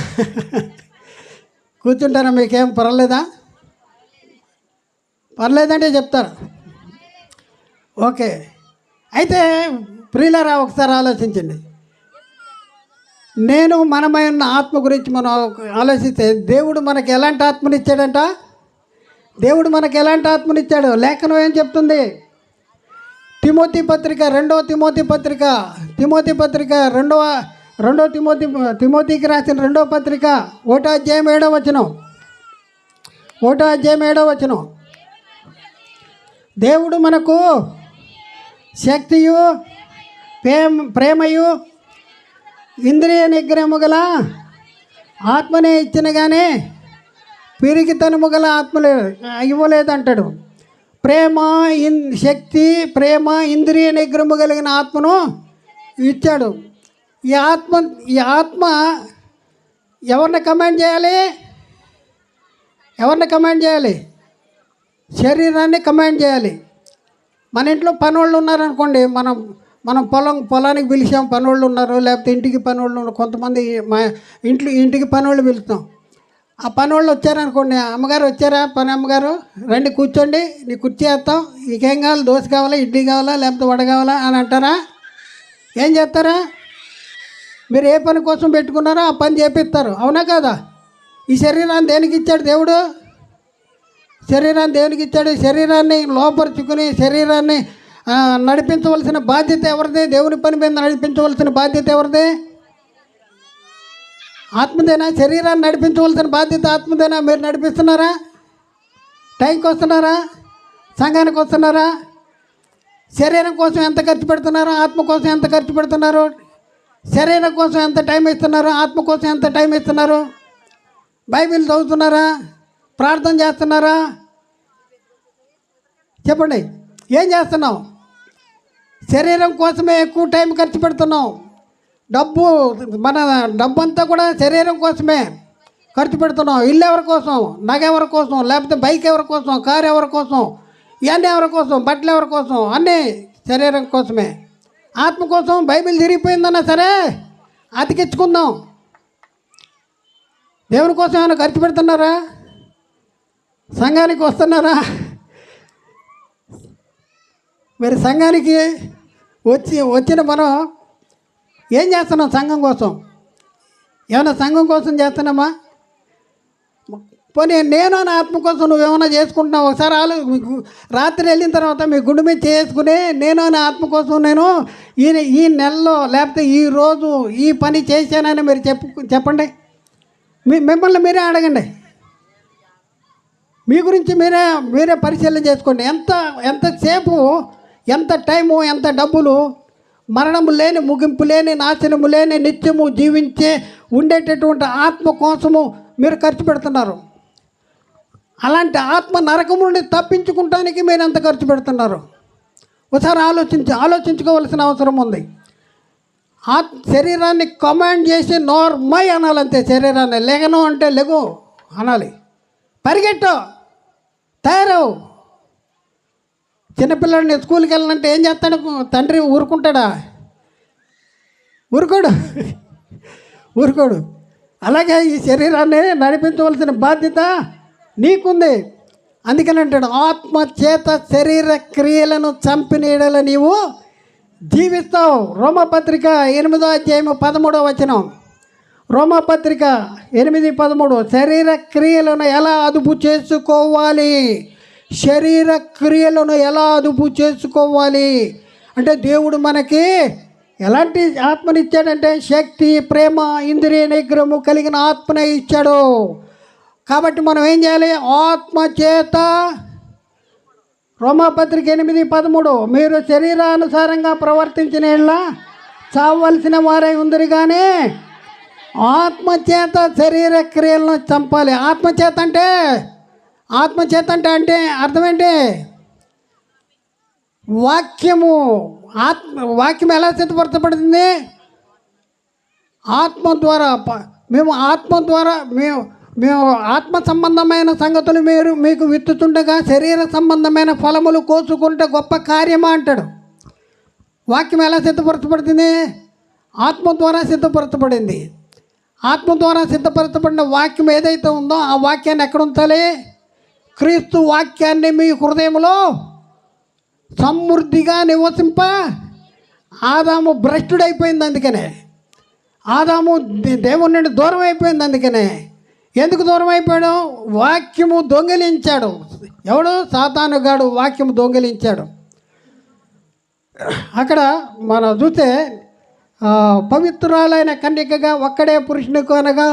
కూర్చుంటారా? మీకేం పర్వాలేదా? పర్లేదంటే చెప్తారు. ఓకే. అయితే ప్రియులారా, ఒకసారి ఆలోచించండి. నేను మనమై ఉన్న ఆత్మ గురించి మనం ఆలోచిస్తే దేవుడు మనకి ఎలాంటి ఆత్మనిచ్చాడంట? దేవుడు మనకి ఎలాంటి ఆత్మనిచ్చాడు? లేఖనం ఏం చెప్తుంది? తిమోతి పత్రిక 2వ తిమోతి పత్రిక తిమోతికి రాసిన 2వ పత్రిక 1వ అధ్యాయం 7వ వచనం. దేవుడు మనకు శక్తియు ప్రేమయు ఇంద్రియ నిగ్రహము గల ఆత్మనే ఇచ్చిన కానీ పిరికితనము గల ఆత్మలే ఇవ్వలేదంటాడు. ప్రేమ శక్తి, ప్రేమ, ఇంద్రియ నిగ్రహము కలిగిన ఆత్మను ఇచ్చాడు. ఈ ఆత్మ ఎవరిని కమాండ్ చేయాలి? ఎవరిని కమాండ్ చేయాలి? శరీరాన్ని కమాండ్ చేయాలి. మన ఇంట్లో పనోళ్ళు ఉన్నారనుకోండి, మనం పొలానికి పిలిచాం, పనోళ్ళు ఉన్నారు, లేకపోతే ఇంటికి పనోళ్ళు ఉన్నారు. కొంతమంది మా ఇంటికి పనోళ్ళు పిలుస్తాం. ఆ పనోళ్ళు వచ్చారనుకోండి, అమ్మగారు వచ్చారా, పని అమ్మగారు రండి కూర్చోండి, నీ కుర్చీ వేస్తాం, నీకేం కావాలి, దోశ కావాలా, ఇడ్లీ కావాలా, లేకపోతే వడ కావాలా అని అంటారా? ఏం చేస్తారా? మీరు ఏ పని కోసం పెట్టుకున్నారో ఆ పని చేపిస్తారు. అవునా కాదా? ఈ శరీరాన్ని దేనికి ఇచ్చాడు దేవుడు? శరీరాన్ని దేవునికి ఇచ్చాడు. శరీరాన్ని లోపరుచుకుని శరీరాన్ని నడిపించవలసిన బాధ్యత ఎవరిది? దేవుని పని మీద నడిపించవలసిన బాధ్యత ఎవరిది? ఆత్మదేనా? శరీరాన్ని నడిపించవలసిన బాధ్యత ఆత్మదేనా? మీరు నడిపిస్తున్నారా? టైంకి వస్తున్నారా? సంఘానికి వస్తున్నారా? శరీరం కోసం ఎంత ఖర్చు పెడుతున్నారో ఆత్మ కోసం ఎంత ఖర్చు పెడుతున్నారు? శరీరం కోసం ఎంత టైం ఇస్తున్నారు? ఆత్మ కోసం ఎంత టైం ఇస్తున్నారు? బైబిల్ చదువుతున్నారా? ప్రార్థన చేస్తున్నారా? చెప్పండి, ఏం చేస్తున్నాం? శరీరం కోసమే ఎక్కువ టైం ఖర్చు పెడుతున్నాం. మన డబ్బు అంతా కూడా శరీరం కోసమే ఖర్చు పెడుతున్నాం. ఇల్లు ఎవరి కోసం? నగ ఎవరి కోసం? లేకపోతే బైక్ ఎవరి కోసం? కారు ఎవరి కోసం? ఇవన్నీ ఎవరి కోసం? బట్టలు ఎవరి కోసం? అన్నీ శరీరం కోసమే. ఆత్మ కోసం బైబిల్ తిరిగిపోయిందన్నా సరే అతికించుకుందాం. దేవుని కోసం ఏమైనా ఖర్చు పెడుతున్నారా? సంఘానికి వస్తున్నారా? మరి సంఘానికి వచ్చిన మనం ఏం చేస్తున్నాం? సంఘం కోసం ఏమైనా సంఘం కోసం చేస్తున్నామా? పోనీ నేను నా ఆత్మ కోసం నువ్వేమైనా చేసుకుంటున్నావు? ఒకసారి రాత్రి వెళ్ళిన తర్వాత మీ గుండె మీద చేసుకుని నేను నా ఆత్మ కోసం నేను ఈ నెలలో లేకపోతే ఈరోజు ఈ పని చేశానని మీరు చెప్పండి. మిమ్మల్ని మీరే అడగండి. మీ గురించి మీరే పరిశీలన చేసుకోండి. ఎంతసేపు, ఎంత టైము, ఎంత డబ్బులు మరణము లేని, ముగింపు లేని, నాశనము లేని, నిత్యము జీవించే ఉండేటటువంటి ఆత్మ కోసము మీరు ఖర్చు పెడుతున్నారు. అలాంటి ఆత్మ నరకము నుండి తప్పించుకుంటానికి మీరు ఎంత ఖర్చు పెడుతున్నారు? ఒకసారి ఆలోచించుకోవాల్సిన అవసరం ఉంది. శరీరాన్ని కమాండ్ చేసి నోర్మై అనాలంతే. శరీరాన్ని లెగను అంటే లెగు అనాలి. పరిగెట్టు, తయారవు. చిన్నపిల్లాడిని స్కూల్కి వెళ్ళాలంటే ఏం చేస్తాడు? తండ్రి ఊరుకుంటాడా? ఊరుకోడు. అలాగే ఈ శరీరాన్ని నడిపించవలసిన బాధ్యత నీకుంది. అందుకని అంటాడు, ఆత్మ చేత శరీర క్రియలను చంపినీడల నీవు జీవిస్తావు. రోమపత్రిక 8వ అధ్యాయం 13వ వచనం. రోమపత్రిక 8:13. శరీర క్రియలను ఎలా అదుపు చేసుకోవాలి? శరీర క్రియలను ఎలా అదుపు చేసుకోవాలి అంటే దేవుడు మనకి ఎలాంటి ఆత్మనిచ్చాడంటే శక్తి, ప్రేమ, ఇంద్రియ నిగ్రహము కలిగిన ఆత్మనే ఇచ్చాడు. కాబట్టి మనం ఏం చేయాలి? ఆత్మ చేత, రోమపత్రిక 8:13, మీరు శరీరానుసారంగా ప్రవర్తించిన చావవలసిన వారై ఉందరు కానీ ఆత్మచేత శరీర క్రియలను చంపాలి. ఆత్మచేత అంటే అర్థం ఏంటి? వాక్యం ఎలా సిద్ధపరచబడుతుంది? ఆత్మ ద్వారా. మేము ఆత్మ సంబంధమైన సంగతులు మీకు విత్తుతుండగా శరీర సంబంధమైన ఫలములు కోసుకుంటే గొప్ప కార్యమా అంటాడు. వాక్యం ఎలా సిద్ధపరచబడుతుంది? ఆత్మ ద్వారా సిద్ధపరచబడింది. ఆత్మ ద్వారా సిద్ధపరచబడిన వాక్యం ఏదైతే ఉందో ఆ వాక్యాన్ని ఎక్కడ ఉంచాలి? క్రీస్తు వాక్యాన్ని మీ హృదయంలో సమృద్ధిగా నివసింప. ఆదాము భ్రష్టుడైపోయింది, అందుకనే ఆదాము దేవుని నుండి దూరం అయిపోయింది. అందుకనే ఎందుకు దూరం అయిపోయాడు? వాక్యము దొంగిలించాడు. ఎవడు? సాతానుగాడు వాక్యము దొంగిలించాడు. అక్కడ మనం చూస్తే పవిత్రురాలైన కన్యకగా ఒక్కడే పురుషునికి అనగా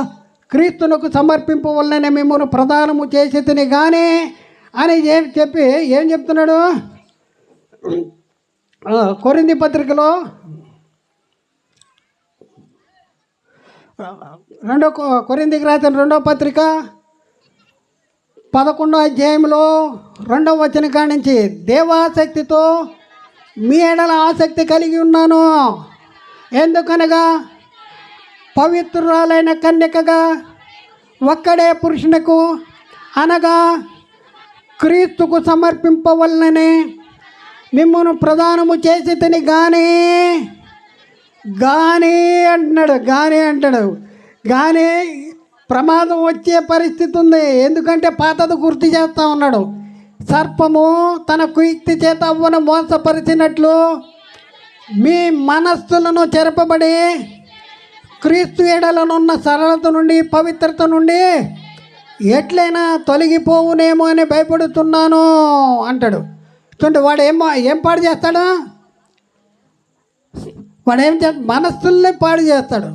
క్రీస్తునకు సమర్పింపవలననే మిమ్మల్ని ప్రదానము చేసేదని కానీ అని చెప్పి ఏం చెప్తున్నాడు? కొరింథీ పత్రికలో 2 కొరింథీకి రాసిన 2వ పత్రిక 11వ అధ్యాయంలో 2వ వచనం కాడి నుంచి దేవాసక్తితో మీ ఎడల ఆసక్తి కలిగి ఉన్నాను. ఎందుకనగా పవిత్రురాలైన కన్యకగా ఒక్కడే పురుషునకు అనగా క్రీస్తుకు సమర్పింపవలనని మిమ్మల్ని ప్రదానము చేసి తిని అంటాడు. కానీ ప్రమాదం వచ్చే పరిస్థితి ఉంది. ఎందుకంటే పాతది గుర్తు చేస్తూ ఉన్నాడు. సర్పము తన కుయుక్తి చేత అవ్వను మోసపరిచినట్లు మీ మనస్సులను చెరపబడి క్రీస్తు ఎడలనున్న సరళత నుండి పవిత్రత నుండి ఎట్లయినా తొలగిపోవునేమో అని భయపడుతున్నాను అంటాడు. చూడండి, వాడు ఏం పాడు చేస్తాడు? మనస్సుల్ని పాడు చేస్తాడు.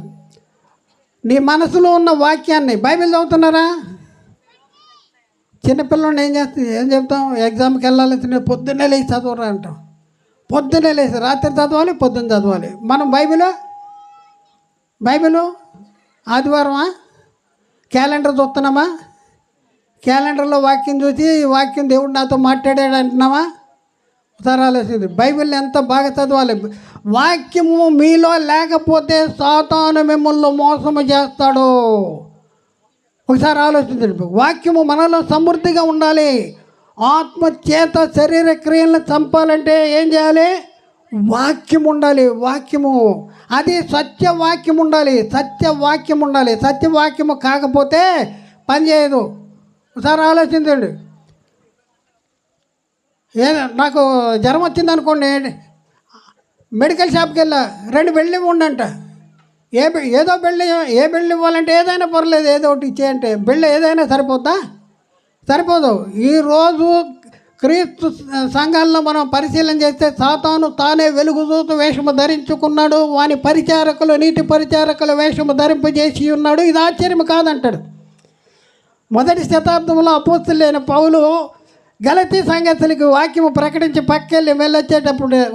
నీ మనసులో ఉన్న వాక్యాన్ని బైబిల్ చదువుతున్నారా? చిన్నపిల్లల్ని ఏం చెప్తాం? ఎగ్జామ్కి వెళ్ళాలి, పొద్దున్నే లేచి చదవరా అంటాం. పొద్దున్నే లేచి రాత్రి చదవాలి, పొద్దున్న చదవాలి. మనం బైబిలు ఆదివారమా క్యాలెండర్ చూస్తున్నామా? క్యాలెండర్లో వాక్యం చూసి ఈ వాక్యం దేవుడు నాతో మాట్లాడాడు అంటున్నామా? ఉదారాలేసింది. బైబిల్ని ఎంత బాగా చదవాలి. వాక్యము మీలో లేకపోతే సాతాను మిమ్మల్ని మోసము చేస్తాడు. ఒకసారి ఆలోచించండి. వాక్యము మనలో సమృద్ధిగా ఉండాలి. ఆత్మ చేత శరీర క్రియలను చంపాలంటే ఏం చేయాలి? వాక్యం ఉండాలి. వాక్యము అది సత్యవాక్యం ఉండాలి. సత్యవాక్యము కాకపోతే పనిచేయదు. ఒకసారి ఆలోచించండి. నాకు జ్వరం వచ్చింది అనుకోండి, మెడికల్ షాప్కి వెళ్ళా, 2 బెళ్ళు ఇవ్వండి. ఏదో ఏ బెళ్ళు ఇవ్వాలంటే ఏదైనా పర్లేదు, ఏదో ఒకటి ఇచ్చేయంటే బెళ్ళు ఏదైనా సరిపోదు. ఈరోజు క్రీస్తు సంఘాల్లో మనం పరిశీలన చేస్తే సాతాను తానే వెలుగుదూత వేషము ధరించుకున్నాడు. వాని పరిచారకులు నీటి పరిచారకుల వేషము ధరింపజేసి ఉన్నాడు. ఇది ఆశ్చర్యం కాదంటాడు. 1వ శతాబ్దంలో అపోస్తలుడైన పౌలు గలతీ సంఘస్థులకు వాక్యము ప్రకటించి పక్కెళ్ళి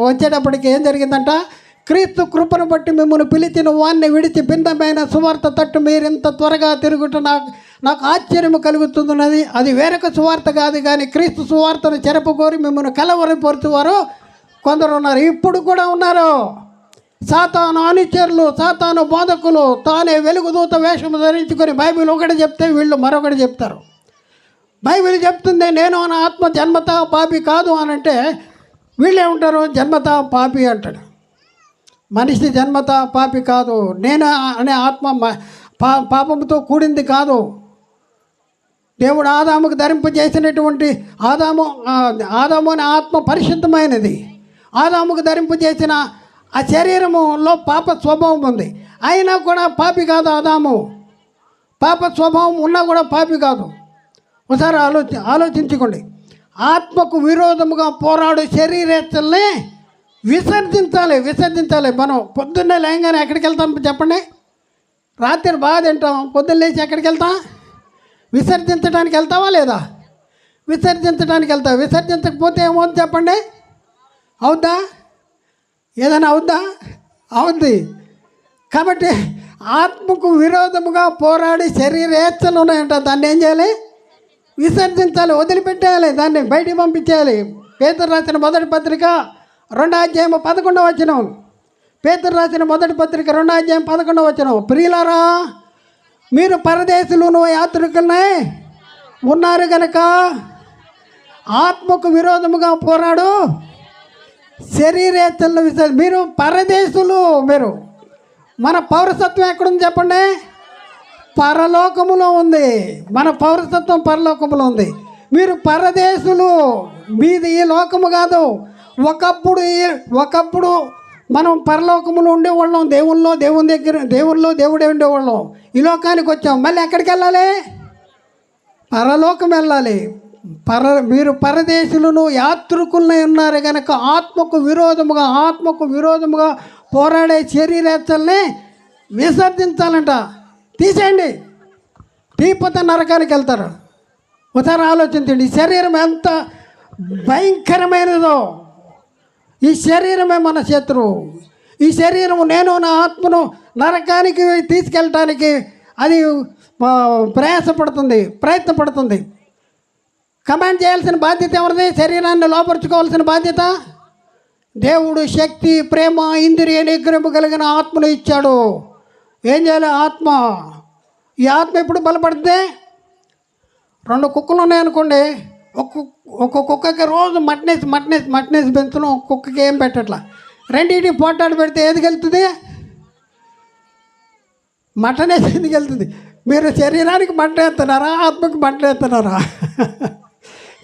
వచ్చేటప్పటికి ఏం జరిగిందంట? క్రీస్తు కృపను బట్టి మిమ్మల్ని పిలిచిన వాన్ని విడిచి భిన్నమైన సువార్త తట్టు మీరు ఇంత త్వరగా తిరుగుట నాకు ఆశ్చర్యం కలుగుతున్నది. అది వేరొక సువార్త కాదు, కానీ క్రీస్తు సువార్తను చెరపగోరి మిమ్మల్ని కలవరపరుచువారు కొందరు ఉన్నారు. ఇప్పుడు కూడా ఉన్నారు. సాతాను అనుచరులు, సాతాను బోధకులు తానే వెలుగుదూత వేషము ధరించుకొని బైబిల్ ఒకటి చెప్తే వీళ్ళు మరొకటి చెప్తారు. బైబిల్ చెప్తుంది నేను నా ఆత్మ జన్మతా పాపి కాదు అని అంటే వీళ్ళేమంటారు? జన్మతా పాపి అంటాడు. మనిషి జన్మతా పాపి కాదు. నేను అనే ఆత్మ పాపంతో కూడింది కాదు. దేవుడు ఆదాముకు ధరింపజేసినటువంటి ఆదాము అనే ఆత్మ పరిశుద్ధమైనది. ఆదాముకు ధరింపజేసిన ఆ శరీరములో పాప స్వభావం ఉంది. అయినా కూడా పాపి కాదు ఆదాము. పాప స్వభావం ఉన్నా కూడా పాపి కాదు. ఒకసారి ఆలోచించుకోండి. ఆత్మకు విరోధముగా పోరాడు శరీరేచ్ఛల్ని విసర్జించాలి. మనం పొద్దున్నే లేయంగానే ఎక్కడికి వెళ్తాం చెప్పండి? రాత్రి బాగా తింటాం, పొద్దున్న లేచి ఎక్కడికి వెళ్తాం? విసర్జించడానికి వెళ్తావా లేదా? విసర్జించడానికి వెళ్తాం. విసర్జించకపోతే ఏమవుతుంది చెప్పండి? అవుద్దా? ఏదైనా అవుద్దా? అవుద్ది. కాబట్టి ఆత్మకు విరోధముగా పోరాడి శరీరేచ్ఛలు ఉన్నాయంట. దాన్ని ఏం చేయాలి? విసర్జించాలి, వదిలిపెట్టేయాలి, దాన్ని బయటికి పంపించేయాలి. పేతురు రాసిన మొదటి పత్రిక 2వ అధ్యాయం 11వ వచనం. పేతురు రాసిన మొదటి పత్రిక 2వ అధ్యాయం 11వ వచనం. ప్రియులారా, మీరు పరదేశులను యాత్రికులనే ఉన్నారు కనుక ఆత్మకు విరోధముగా పోరాడు శరీరేచ్ఛలను మీరు పరదేశులు. మన పౌరసత్వం ఎక్కడుంది చెప్పండి? పరలోకములో ఉంది. మన పౌరసత్వం పరలోకములో ఉంది. మీరు పరదేశులు. మీది ఈ లోకము కాదు. ఒకప్పుడు మనం పరలోకములో ఉండేవాళ్ళం. దేవుడే ఉండేవాళ్ళం. ఈ లోకానికి వచ్చాం. మళ్ళీ ఎక్కడికి వెళ్ళాలి? పరలోకం వెళ్ళాలి. మీరు పరదేశులను యాత్రికులనే ఉన్నారు కనుక ఆత్మకు విరోధముగా పోరాడే శరీరేచ్ఛల్ని విసర్జించాలంట. తీసేయండి. తీపోతే నరకానికి వెళ్తారు. ఒకసారి ఆలోచించండి. ఈ శరీరం ఎంత భయంకరమైనదో. ఈ శరీరమే మన శత్రువు. ఈ శరీరము నేను నా ఆత్మను నరకానికి తీసుకెళ్ళటానికి అది ప్రయత్నపడుతుంది. కమాండ్ చేయాల్సిన బాధ్యత ఎవరిది? శరీరాన్ని లోపరుచుకోవాల్సిన బాధ్యత దేవుడు శక్తి, ప్రేమ, ఇంద్రియ నిగ్రహం కలిగిన ఆత్మను ఇచ్చాడు. ఏం చేయాలి? ఆత్మ. ఈ ఆత్మ ఎప్పుడు బలపడితే, 2 కుక్కలు ఉన్నాయనుకోండి, ఒక్క కుక్కకి రోజు మటనేసి పెంచడం, కుక్కకి ఏం పెట్టట్లా. రెండింటికి పోటాడు పెడితే ఏది వెళ్తుంది? మటనేసి ఎందుకు వెళ్తుంది? మీరు శరీరానికి మంట వేస్తున్నారా? ఆత్మకి మంట వేస్తున్నారా?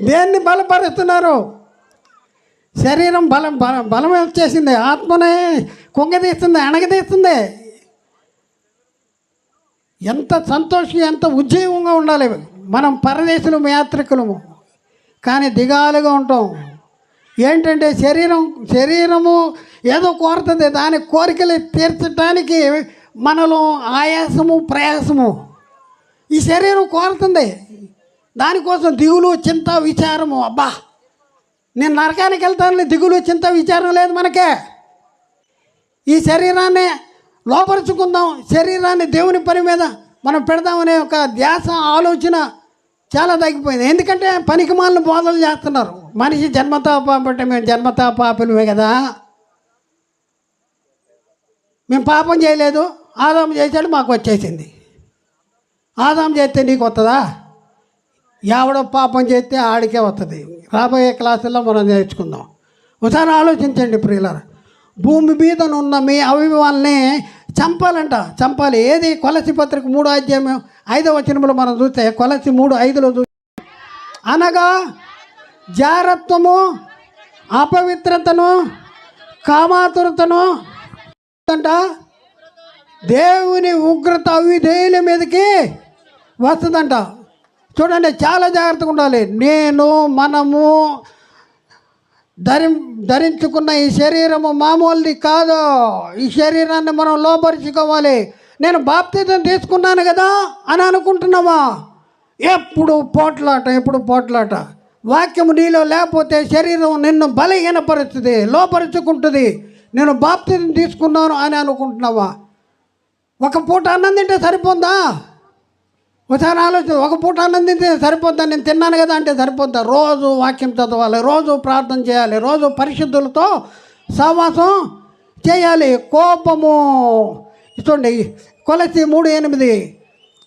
దేన్ని బలపరుస్తున్నారు? శరీరం బలం వచ్చేసింది, ఆత్మనే కుంగదీస్తుంది, అణగదీస్తుంది. ఎంత సంతోషం, ఎంత ఉజ్జీవంగా ఉండాలి. మనం పరదేశులము, యాత్రికులము, కానీ దిగాలుగా ఉంటాం. ఏంటంటే శరీరము ఏదో కోరుతుంది, దాని కోరికలు తీర్చడానికి మనలో ఆయాసము, ప్రయాసము. ఈ శరీరం కోరుతుంది, దానికోసం దిగులు, చింత, విచారము. అబ్బా, నేను నరకానికి వెళ్తాను, దిగులు, చింత, విచారం లేదు మనకే. ఈ శరీరాన్ని లోపరుచుకుందాం, శరీరాన్ని దేవుని పని మీద మనం పెడదామనే ఒక ధ్యాస, ఆలోచన చాలా తగ్గిపోయింది. ఎందుకంటే పనికిమాలిన బోధలు చేస్తున్నారు. మనిషి జన్మతా పాపంటే మేము జన్మతా పాపలమే కదా, మేము పాపం చేయలేదు, ఆదాము చేశాడు, మాకు వచ్చేసింది. ఆదాము చేస్తే నీకు వస్తుందా? ఎవడో పాపం చేస్తే ఆడికే వస్తుంది. రాబోయే క్లాసుల్లో మనం నేర్చుకుందాం. ఒకసారి ఆలోచించండి ప్రియులారా. భూమి మీద ఉన్న మీ అవయవాల్ని చంపాలి. ఏది? కొలసి పత్రిక 3వ అధ్యాయం 5వ వచనంలో మనం చూస్తే, కొలసి 3:5లో చూస్తే, అనగా జారత్వము, అపవిత్రతను, కామాతురతను అంట దేవుని ఉగ్రత అవిధేయుల మీదకి వస్తుందంట. చూడండి, చాలా జాగ్రత్తగా ఉండాలి. మనము ధరించుకున్న ఈ శరీరము మామూలుది కాదు. ఈ శరీరాన్ని మనం లోపరుచుకోవాలి. నేను బాప్తిజం తీసుకున్నాను కదా అని అనుకుంటున్నావా? ఎప్పుడు పోట్లాట. వాక్యము నీలో లేకపోతే శరీరం నిన్ను బలహీనపరుస్తుంది, లోపరుచుకుంటుంది. నేను బాప్తిజం తీసుకున్నాను అని అనుకుంటున్నావా? ఒక పూట అన్నం తింటే సరిపోద్దా? ఒకసారి ఆలోచన. ఒక పూట అన్నం తింటే సరిపోద్దా? నేను తిన్నాను కదా అంటే సరిపోద్దా? రోజు వాక్యం చదవాలి, రోజు ప్రార్థన చేయాలి, రోజు పరిశుద్ధులతో సహవాసం చేయాలి. కోపము, చూడండి కొలసి 3:8,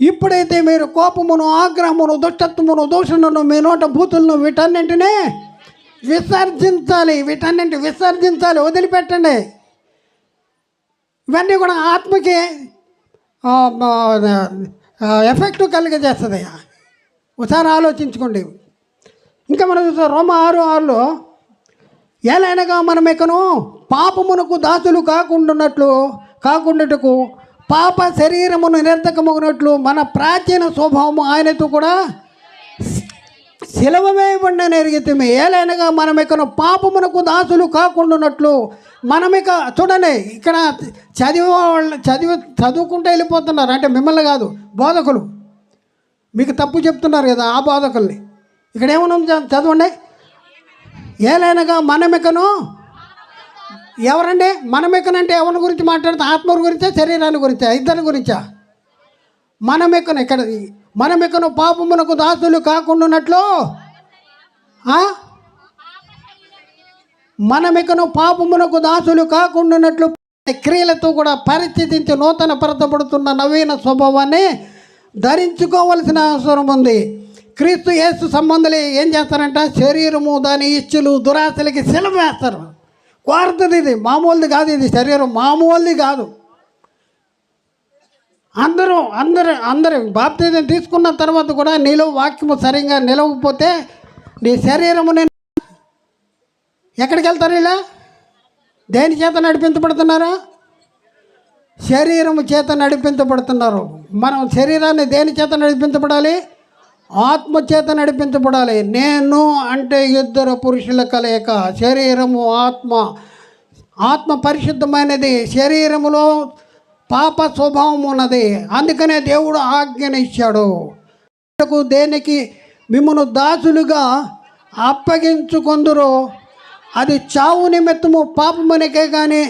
ఇప్పుడైతే మీరు కోపమును, ఆగ్రహమును, దుష్టత్వమును, దూషణను, మీ నోట బూతులను వీటన్నింటినీ విసర్జించాలి, వదిలిపెట్టండి. ఇవన్నీ కూడా ఆత్మకి ఎఫెక్ట్ కలిగజేస్తుంది. ఒకసారి ఆలోచించుకోండి. ఇంకా మనం చూస్తాం రోమా 6:6లో, ఏలైనగా మనం ఇకను పాపమునకు దాసులు కాకుండాటకు పాప శరీరమును నిరర్ధకమగినట్లు మన ప్రాచీన స్వభావము ఆయనతో కూడా సిలువ వేయబడిన ఎరిగితిమి. ఏలైనగా మనం ఇకను పాపమునకు దాసులు కాకుండానట్లు మనమిక, చూడండి ఇక్కడ చదువుకుంటే వెళ్ళిపోతున్నారు. అంటే మిమ్మల్ని కాదు, బోధకులు మీకు తప్పు చెప్తున్నారు కదా, ఆ బోధకుల్ని. ఇక్కడ ఏమన్నా చదవండి. ఏలైనగా మనమికను, ఎవరండి మనమికనంటే? ఎవరి గురించి మాట్లాడితే? ఆత్మ గురించా, శరీరాన్ని గురించా, ఇద్దరి గురించా? మనమికను పాపమునకు దాసులు కాకుండానట్లు, మనమికను పాపమునకు దాసులు కాకుండానట్లు క్రియలతో కూడా పరిస్థితించి నూతన పరచబడుతున్న నవీన స్వభావాన్ని ధరించుకోవలసిన అవసరం ఉంది. క్రీస్తు యేసు సంబంధాలు ఏం చేస్తారంట? శరీరము, దాని ఇచ్చులు, దురాశలకి సిలువ వేస్తారు. కోరుతుంది. ఇది మామూలుది కాదు, ఇది శరీరం మామూలుది కాదు. అందరూ బాప్తిజం తీసుకున్న తర్వాత కూడా నీలో వాక్యము సరిగ్గా నిలవకపోతే నీ శరీరము ఎక్కడికి వెళ్తారు? ఇలా దేని చేత నడిపించబడుతున్నారా? శరీరము చేత నడిపించబడుతున్నారు. మనం శరీరాన్ని దేని చేత నడిపించబడాలి? ఆత్మ చేత నడిపించబడాలి. నేను అంటే 2 పురుషుల కలయిక, శరీరము, ఆత్మ పరిశుద్ధమైనది, శరీరములో పాప స్వభావం ఉన్నది. అందుకనే దేవుడు ఆజ్ఞనిచ్చాడు. దేనికి మిమ్మల్ని దాసులుగా అప్పగించుకొందురో అది చావు నిమిత్తము పాపమునికే కానీ,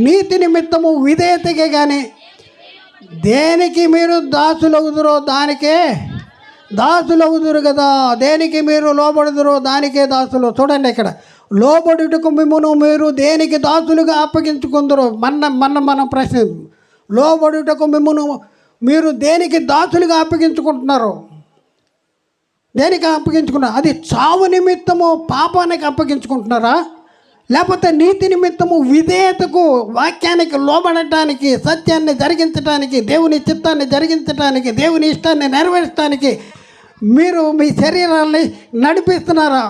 నీతి నిమిత్తము విధేయతకే కానీ, దేనికి మీరు దాసులవుదురో దాసులవుదురు కదా, దేనికి మీరు లోబడుదురో దానికే దాసులు. చూడండి ఇక్కడ, లోబడుటకు మిమ్మును మీరు దేనికి దాసులుగా అప్పగించుకుందరు. మనం ప్రశ్న, లోబడుటకు మిమ్మును మీరు దేనికి దాసులుగా అప్పగించుకుంటున్నారు? దేనికి అప్పగించుకున్నారు? అది చావు నిమిత్తము పాపానికి అప్పగించుకుంటున్నారా, లేకపోతే నీతి నిమిత్తము విధేయతకు, వాక్యానికి లోబడటానికి, సత్యాన్ని జరిగించడానికి, దేవుని చిత్తాన్ని జరిగించడానికి, దేవుని ఇష్టాన్ని నెరవేర్చడానికి మీరు మీ శరీరాన్ని నడిపిస్తున్నారా?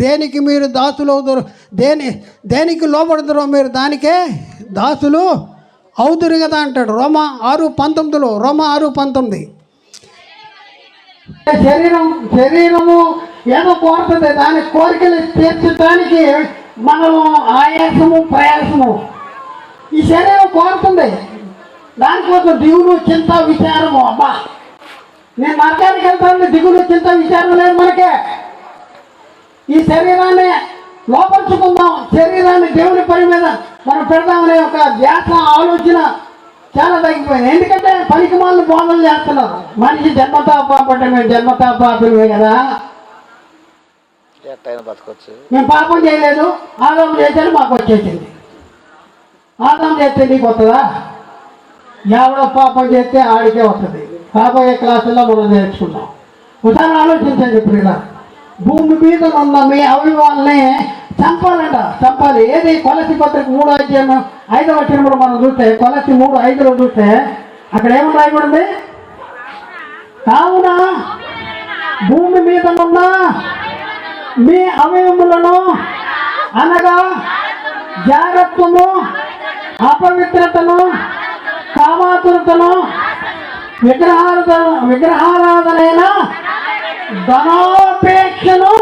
దేనికి మీరు దాసులు అవుదురు, దేనికి లోబడుదురో మీరు దానికే దాసులు అవుదురు కదా అంటాడు. రోమా 6:19. రోమా 6:19. శరీరము ఏదో కోరుతుంది, దాని కోరికలు తీర్చడానికి మనము ఆయాసము ప్రయాసము, ఈ శరీరం కోరుతుంది. దానికోసం దిగులు చింత విచారము. అబ్బా నేను నరకానికి వెళ్తాను, దిగులు చింత విచారం లేదు మనకే. ఈ శరీరాన్ని లోపరుచుకుందాం, శరీరాన్ని దేవుని పని మీద మనం పెడదామనే ఒక ధ్యాస ఆలోచన చాలా తగ్గిపోయింది. ఎందుకంటే పనికి మాలను బోధనలు చేస్తున్నారు. మనిషి జన్మతా పాపంటే మేము జన్మతా పాపమే కదా, మేము పాపం చేయలేదు, ఆదాం చేసేది మాకు వచ్చేసింది. ఆదాం చేస్తే నీకు వస్తుందా? ఎవడో పాపం చేస్తే ఆడికే వస్తుంది. రాబోయే క్లాసుల్లో మనం నేర్చుకున్నాం. ఉదాహరణ ఆలోచించండి. ఇప్పుడు ఇలా భూమి మీద ఉన్న మీ అవయవాల్ని చంపాలి. ఏది? కొలసి పత్రిక 3:5 మనం చూస్తే, కొలసి 3:5 చూస్తే అక్కడ ఏమని రాయబడింది? కావున భూమి మీద ఉన్న మీ అవయవములను అనగా జాగ్రత్తను, అపవిత్రతను, కామాతురతను, విగ్రహారాధనైన ధనాపేక్షను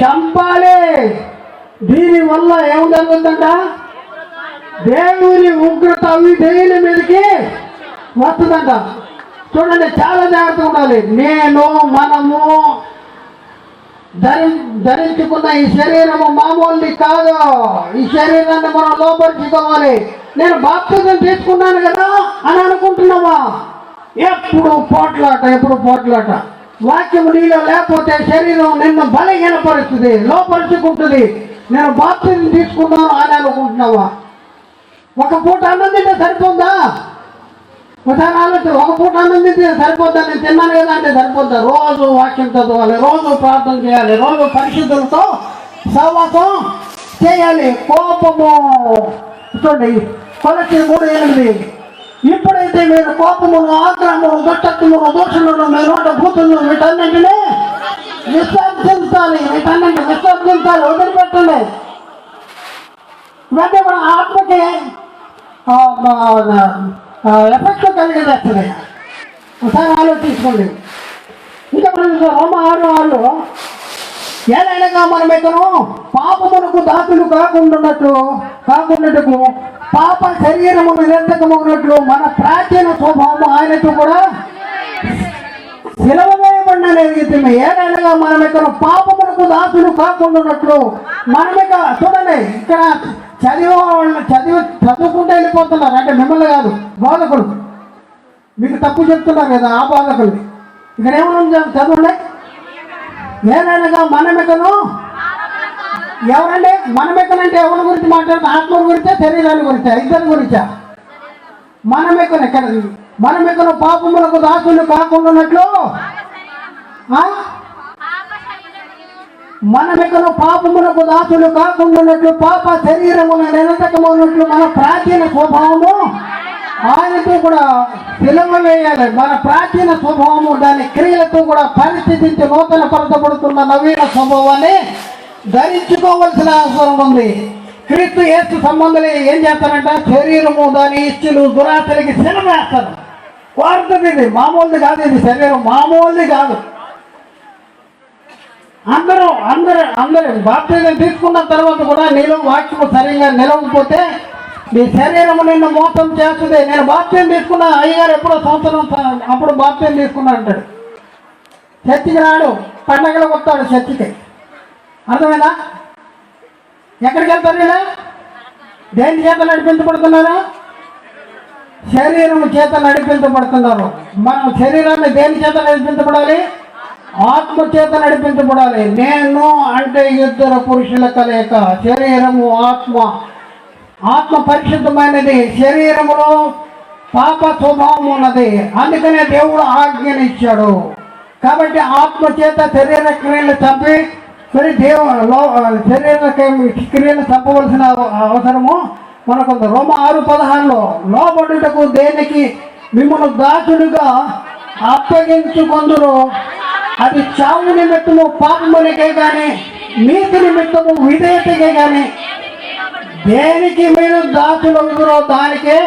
చంపాలి. దీనివల్ల ఏం జరుగుతుందంట? దేవుని ఉగ్రత అవిధేయుల మీదకి వస్తుందంట. చూడండి, చాలా జాగ్రత్తగా ఉండాలి. మనము ధరించుకున్న ఈ శరీరము మామూలుది కాదు. ఈ శరీరాన్ని మనం లోపరుచుకోవాలి. నేను బాప్తిజం తీసుకున్నాను కదా అని అనుకుంటున్నావా? ఎప్పుడు పోట్లాట. వాక్యము నీలో లేకపోతే శరీరం నిన్ను బలహీనపరుస్తుంది, లోపరుచుకుంటుంది. నేను బాప్తిజం తీసుకున్నాను అని అనుకుంటున్నావా? ఒక పూట అన్నం తింటే సరిపోద్దా? ఒకసారి ఆలోచన. ఒక పూట అన్నం తింటే సరిపోద్దా? నేను తిన్నాను కదా అంటే సరిపోద్దా? రోజు వాక్యం చదవాలి, రోజు ప్రార్థన చేయాలి, రోజు పరిశుద్ధులతో సహవాసం చేయాలి. కోపము చూడండి, కొలసి 3:8. ఇప్పుడైతే మీరు కోపమును, ఆగ్రహమును, దుష్టత్వమును, దోషములను, మీరుంట భూతులను వీటన్నింటినీ విసర్జించాలి. వదిలిపెట్టండి. ఇవన్నీ మన ఆత్మకి ఎఫెక్ట్ కలిగేస్తుంది. ఒకసారి ఆలోచించుకోండి. ఇంకా మనం రోమా 6:6 ఏదైనా మనం ఇతను పాపమునకు దాసులు కాకుండాటకు పాప శరీరమును నిరంతకమగినట్లు మన ప్రాచీన స్వభావము ఆయనతో కూడా సిలువ వేయబడిన నిమిత్తమే. ఏదైనా మనం ఇక్కడ పాపమునకు దాసులు కాకుండాటట్లు మనమిక చూడండి, ఇక్కడ చదువుకుంటూ వెళ్ళిపోతున్నారు. అంటే మిమ్మల్ని కాదు, బోధకులు మీకు తప్పు చెప్తున్నారు కదా, ఆ బోధకుల్ని. ఇక్కడ ఏమన్నా చదవండి. ఏదైనా మనమికను ఎవరండి? మనమికనంటే ఎవరి గురించి మాట్లాడుతున్నా? ఆత్మ గురించా, శరీరాల గురించా, ఇద్దరి గురించా? మనమికను ఎక్కడ? మనమికను పాపములకు దాసులు కాకుండానట్లు, మనమికను పాపములకు దాసులు కాకుండానట్లు పాప శరీరమును నిరంతకమైనట్లు మన ప్రాచీన స్వభావము ఆయనతో కూడా సిలువ వేయాలి. మన ప్రాచీన స్వభావము దాని క్రియలతో కూడా పరిస్థితించి నూతన పరచబడుతున్న నవీన స్వభావాన్ని ధరించుకోవలసిన అవసరం ఉంది. క్రీస్తు యేసు సంబంధాలు ఏం చేస్తారంట? శరీరము దాని ఇచ్చులు దురాశలకి సిలువ వేస్తారు. కోరుతుంది. ఇది మామూలుది కాదు, ఇది శరీరం మామూలుది కాదు. అందరూ బాప్తిజం తీసుకున్న తర్వాత కూడా నీలో వాక్యము సరిగా నిలవకపోతే నీ శరీరము నిన్ను మోసం చేస్తుంది. నేను బాప్తిజం తీసుకున్నా, అయ్యగారు ఎప్పుడో సంవత్సరం అప్పుడు బాప్తిజం తీసుకున్నా అంటాడు. చర్చికి రాడు, పండగలకు వస్తాడు చర్చికి. అర్థమైనా? ఎక్కడికి వెళ్తారు ఇలా? దేని చేత నడిపించబడుతున్నారు? శరీరం చేత నడిపించబడుతున్నారు. మనం శరీరాన్ని దేని చేత నడిపించబడాలి? ఆత్మ చేత నడిపించబడాలి. నేను అంటే ఇద్దరు పురుషుల కలయిక, శరీరము ఆత్మ. ఆత్మ పరిశుద్ధమైనది, శరీరములో పాప స్వభావం ఉన్నది. అందుకనే దేవుడు ఆజ్ఞనిచ్చాడు. కాబట్టి ఆత్మ చేత శరీర క్రియలు చంపి మరి శరీర క్రియలు చంపవలసిన అవసరము మనకుంది. రోమ 6:16 లోబడుటకు దేనికి మిమ్మల్ని దాసుడుగా అప్పగించుకొందురు, అది చావు నిమిత్తము పాపమునికే కానీ నీతి నిమిత్తము విధేయతకే కానీ దేనికి మీరు దాసులవుదురో దానికే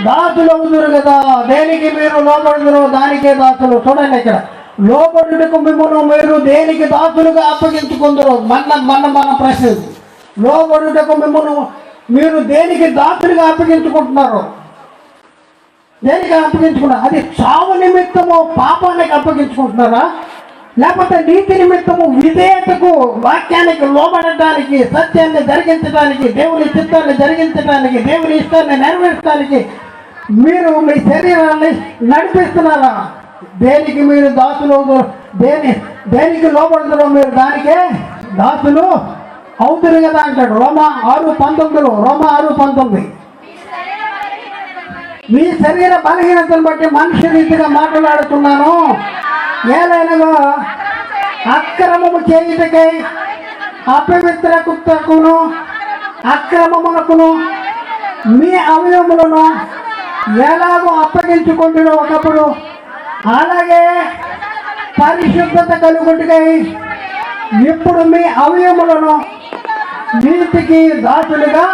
దాసులవుదురు కదా. దేనికి మీరు లోబడుదురో దానికే దాసులు. చూడండి ఇక్కడ, లోబడుటకు మిమ్మల్ని మీరు దేనికి దాసులుగా అప్పగించుకుందరు. మన ప్రశ్న, లోబడుటకు మిమ్మల్ని మీరు దేనికి దాసులుగా అప్పగించుకుంటున్నారు? దేనికి అప్పగించుకున్నారు? అది చావు నిమిత్తము పాపానికి అప్పగించుకుంటున్నారా, లేకపోతే నీతి నిమిత్తము విధేయతకు, వాక్యానికి లోబడటానికి, సత్యాన్ని జరిగించడానికి, దేవుని చిత్తాన్ని జరిగించడానికి, దేవుని ఇష్టాన్ని నెరవేర్చడానికి మీరు మీ శరీరాన్ని నడిపిస్తున్నారా? దేనికి మీరు దాసులు, దేనికి లోబడుతున్నారు మీరు దానికే దాసులు అవుతురు కదా అంటాడు. రోమ 6:19 మీ శరీర బలహీనతను బట్టి మనిషి రీతిగా మాట్లాడుతున్నాను. ఏలైనగా అక్రమము చేయుటకై అపవిత్రకును అక్రమమునకును మీ అవయవములను ఎలాగో అప్పగించుకుంటున్నా ఒకప్పుడు, అలాగే పరిశుద్ధత కలుగుటకై ఇప్పుడు మీ అవయవములను నీతికి దాసులుగా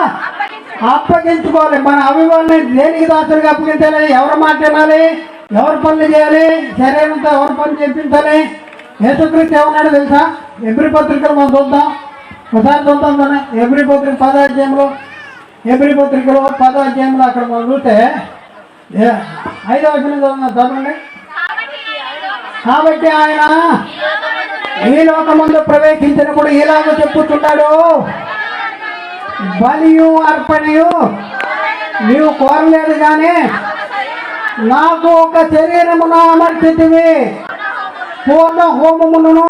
అప్పగించుకోవాలి. మన అవయవాన్ని దేనికి దాసులుగా అప్పగించాలి? ఎవరి మాట వినాలి? ఎవరు పనులు చేయాలి? శరీరంతో ఎవరు పనులు చేయించాలి? యేసుక్రీస్తు ఏమన్నాడు తెలుసా? ఎబ్రీ పత్రికలు మనం చూద్దాం, ఒకసారి చూద్దాం. మన ఎబ్రీ పత్రిక 10వ అధ్యాయంలో, ఎబ్రీ పత్రికలో 10వ అధ్యాయంలో అక్కడ మనం చూస్తే 5వ వచనం చదవండి. కాబట్టి ఆయన ఈ లోకమందు ప్రవేశించినప్పుడు ఇలాగ చెప్పుతున్నాడు, బలియు అర్పణయు నీవు కోరలేదు కానీ నాకు ఒక శరీరమును అమర్చితివి, పూర్ణ హోమములను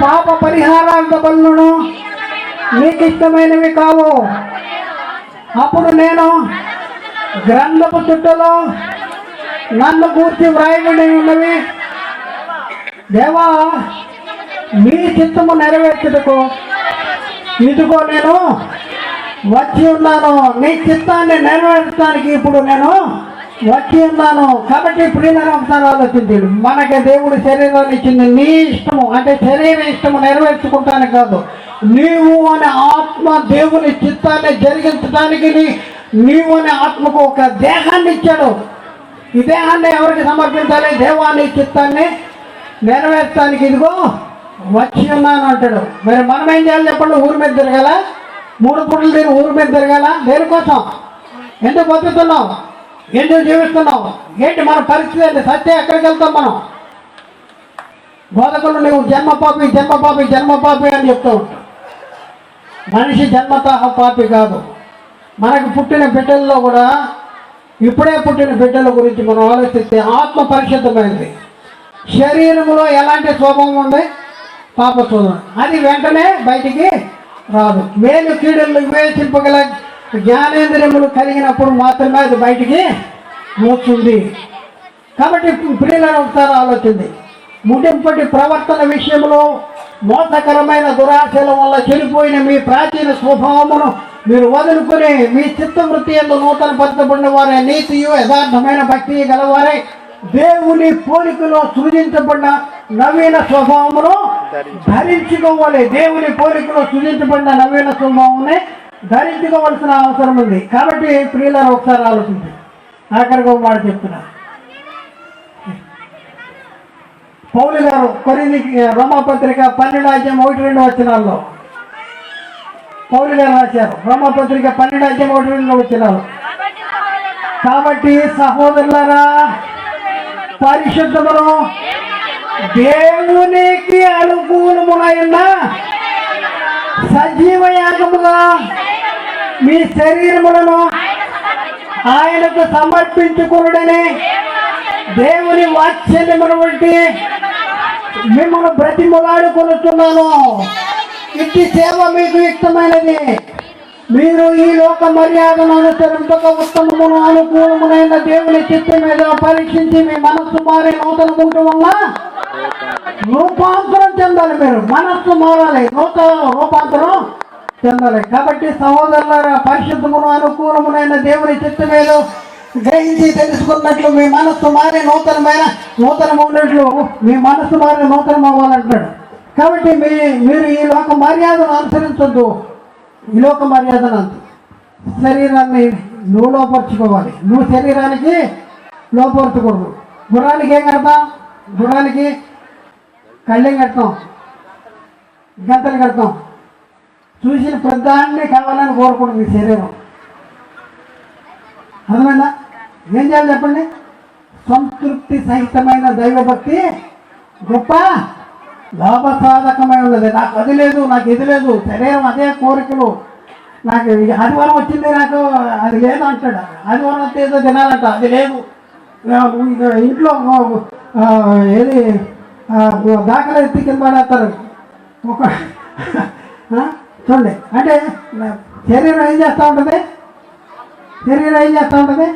పాప పరిహారార్థ బలులను నీకు ఇష్టమైనవి కావు. అప్పుడు నేను గ్రంథపు చుట్టలో నన్ను గూర్చి వ్రాయబడి ఉన్నవి, దేవా నీ చిత్తము నెరవేర్చుటకు ఇదిగో నేను వచ్చి ఉన్నాను. నీ చిత్తాన్ని నెరవేర్చడానికి ఇప్పుడు నేను వచ్చి ఉన్నాను. కాబట్టి ప్రియులారా ఒకసారి ఆలోచించండి. మనకి దేవుడు శరీరాన్ని ఇచ్చింది నీ ఇష్టము, అంటే శరీర ఇష్టము నెరవేర్చుకుంటానికి కాదు, నీవు అనే ఆత్మ దేవుని చిత్తాన్ని జరిగించడానికి నీవు అనే ఆత్మకు ఒక దేహాన్ని ఇచ్చాడు. ఈ దేహాన్ని ఎవరికి సమర్పించాలి? దేవాన్ని చిత్తాన్ని నెరవేర్చడానికి ఇదిగో వచ్చి ఉన్నాను అంటాడు. మరి మనం ఏం చేయాలి చెప్పండి? ఊరి మీద తిరగాల, 3 పూటలు తిరిగి ఊరి మీద తిరగాల. దేనికోసం? ఎందుకు బతుకుతున్నాం? ఎందుకు జీవిస్తున్నాం? ఏంటి మన పరిస్థితి? ఏంటి? సత్యం ఎక్కడికి వెళ్తాం మనం? బోధకులు నువ్వు జన్మపాపి జన్మపాపి జన్మపాపి అని చెప్తూ ఉంటావు. మనిషి జన్మతః పాపి కాదు. మనకు పుట్టిన బిడ్డల్లో కూడా, ఇప్పుడే పుట్టిన బిడ్డల గురించి మనం ఆలోచిస్తే ఆత్మ పరిశుద్ధమైనది, శరీరంలో ఎలాంటి స్వభావం ఉంది? పాప స్వభావం. అది వెంటనే బయటికి రాదు. మేలు కీడులు వివేచింపగల జ్ఞానేంద్రియములు కలిగినప్పుడు మాత్రమే అది బయటికి వస్తుంది. కాబట్టి ప్రియులను ఒకసారి ఆలోచింది. ముగింపటి ప్రవర్తన విషయంలో మోసకరమైన దురాశల వల్ల చెడిపోయిన మీ ప్రాచీన స్వభావమును మీరు వదులుకొని మీ చిత్తవృత్తి యందు నూతన పరచబడిన వారే, నీతియు యథార్థమైన భక్తి గలవారే, దేవుని పోలికలో సృజించబడిన నవీన స్వభావమును ధరించుకోవాలి. దేవుని పోలికలో సృజించబడిన నవీన స్వభావాన్ని ధరించుకోవాల్సిన అవసరం ఉంది. కాబట్టి ప్రియులారా ఒకసారి ఆలోచించి ఆఖరికి ఒక మాట చెప్తున్నా. పౌలు గారు రోమాపత్రిక 12:1-2 వచనాల్లో పౌలు గారు రాశారు. రోమాపత్రిక 12:1-2 వచనాలు. కాబట్టి సహోదరులారా, పరిశుద్ధమును దేవునికి అనుకూలములైన సజీవ యాగముగా మీ శరీరములను ఆయనకు సమర్పించుకునుడని దేవుని వాత్సల్యమును బట్టి మిమ్మల్ని బ్రతిమలాడుకొనుచున్నాను. ఇట్టి సేవ మీకు ఇష్టమైనది. మీరు ఈ లోక మర్యాదను అనుసరింపక ఉత్తమమును అనుకూలమునైన దేవుని చిత్తం మీద పరీక్షించి మీ మనస్సు మారి నూతన గుంటు వల్ల రూపాంతరం చెందాలి. మీరు మనస్సు మారాలి, నూతన రూపాంతరం చెందాలి. కాబట్టి సహోదరులారా, పరిశుద్ధమును అనుకూలమునైన దేవుని చిత్తం మీద గ్రహించి తెలుసుకున్నట్లు మీ మనస్సు మారి నూతనమైనట్లు మీ మనస్సు మారి నూతనం అవ్వాలంటాడు. కాబట్టి మీరు ఈ లోక మర్యాదను అనుసరించొద్దు. ఈ లోక మర్యాదను శరీరాన్ని నువ్వు లోపరుచుకోవాలి. నువ్వు శరీరానికి లోపరుచకూడదు. గుర్రానికి ఏం కడతాం? గుర్రానికి కళ్ళెం కడతాం, గంటలు కడతాం. చూసిన ప్రధాన్ని కావాలని కోరుకుంటుంది ఈ శరీరం. అర్థమైందా? ఏం చేయాలి చెప్పండి? సంతృప్తి సహితమైన దైవభక్తి గొప్ప లాభసాధకమై ఉన్నది. నాకు అది లేదు, నాకు ఇది లేదు, శరీరం అదే కోరికలు. నాకు ఆదివారం వచ్చింది, నాకు అది లేదు అంటాడు. ఆదివారం వస్తే ఏదో తినాలంట, అది లేదు. ఇంట్లో ఏది దాఖలా ఎత్తి కింద పడేస్తారు ఒక చూడండి. అంటే శరీరం ఏం చేస్తూ ఉంటుంది? శరీరం ఏం చేస్తూ ఉంటుంది?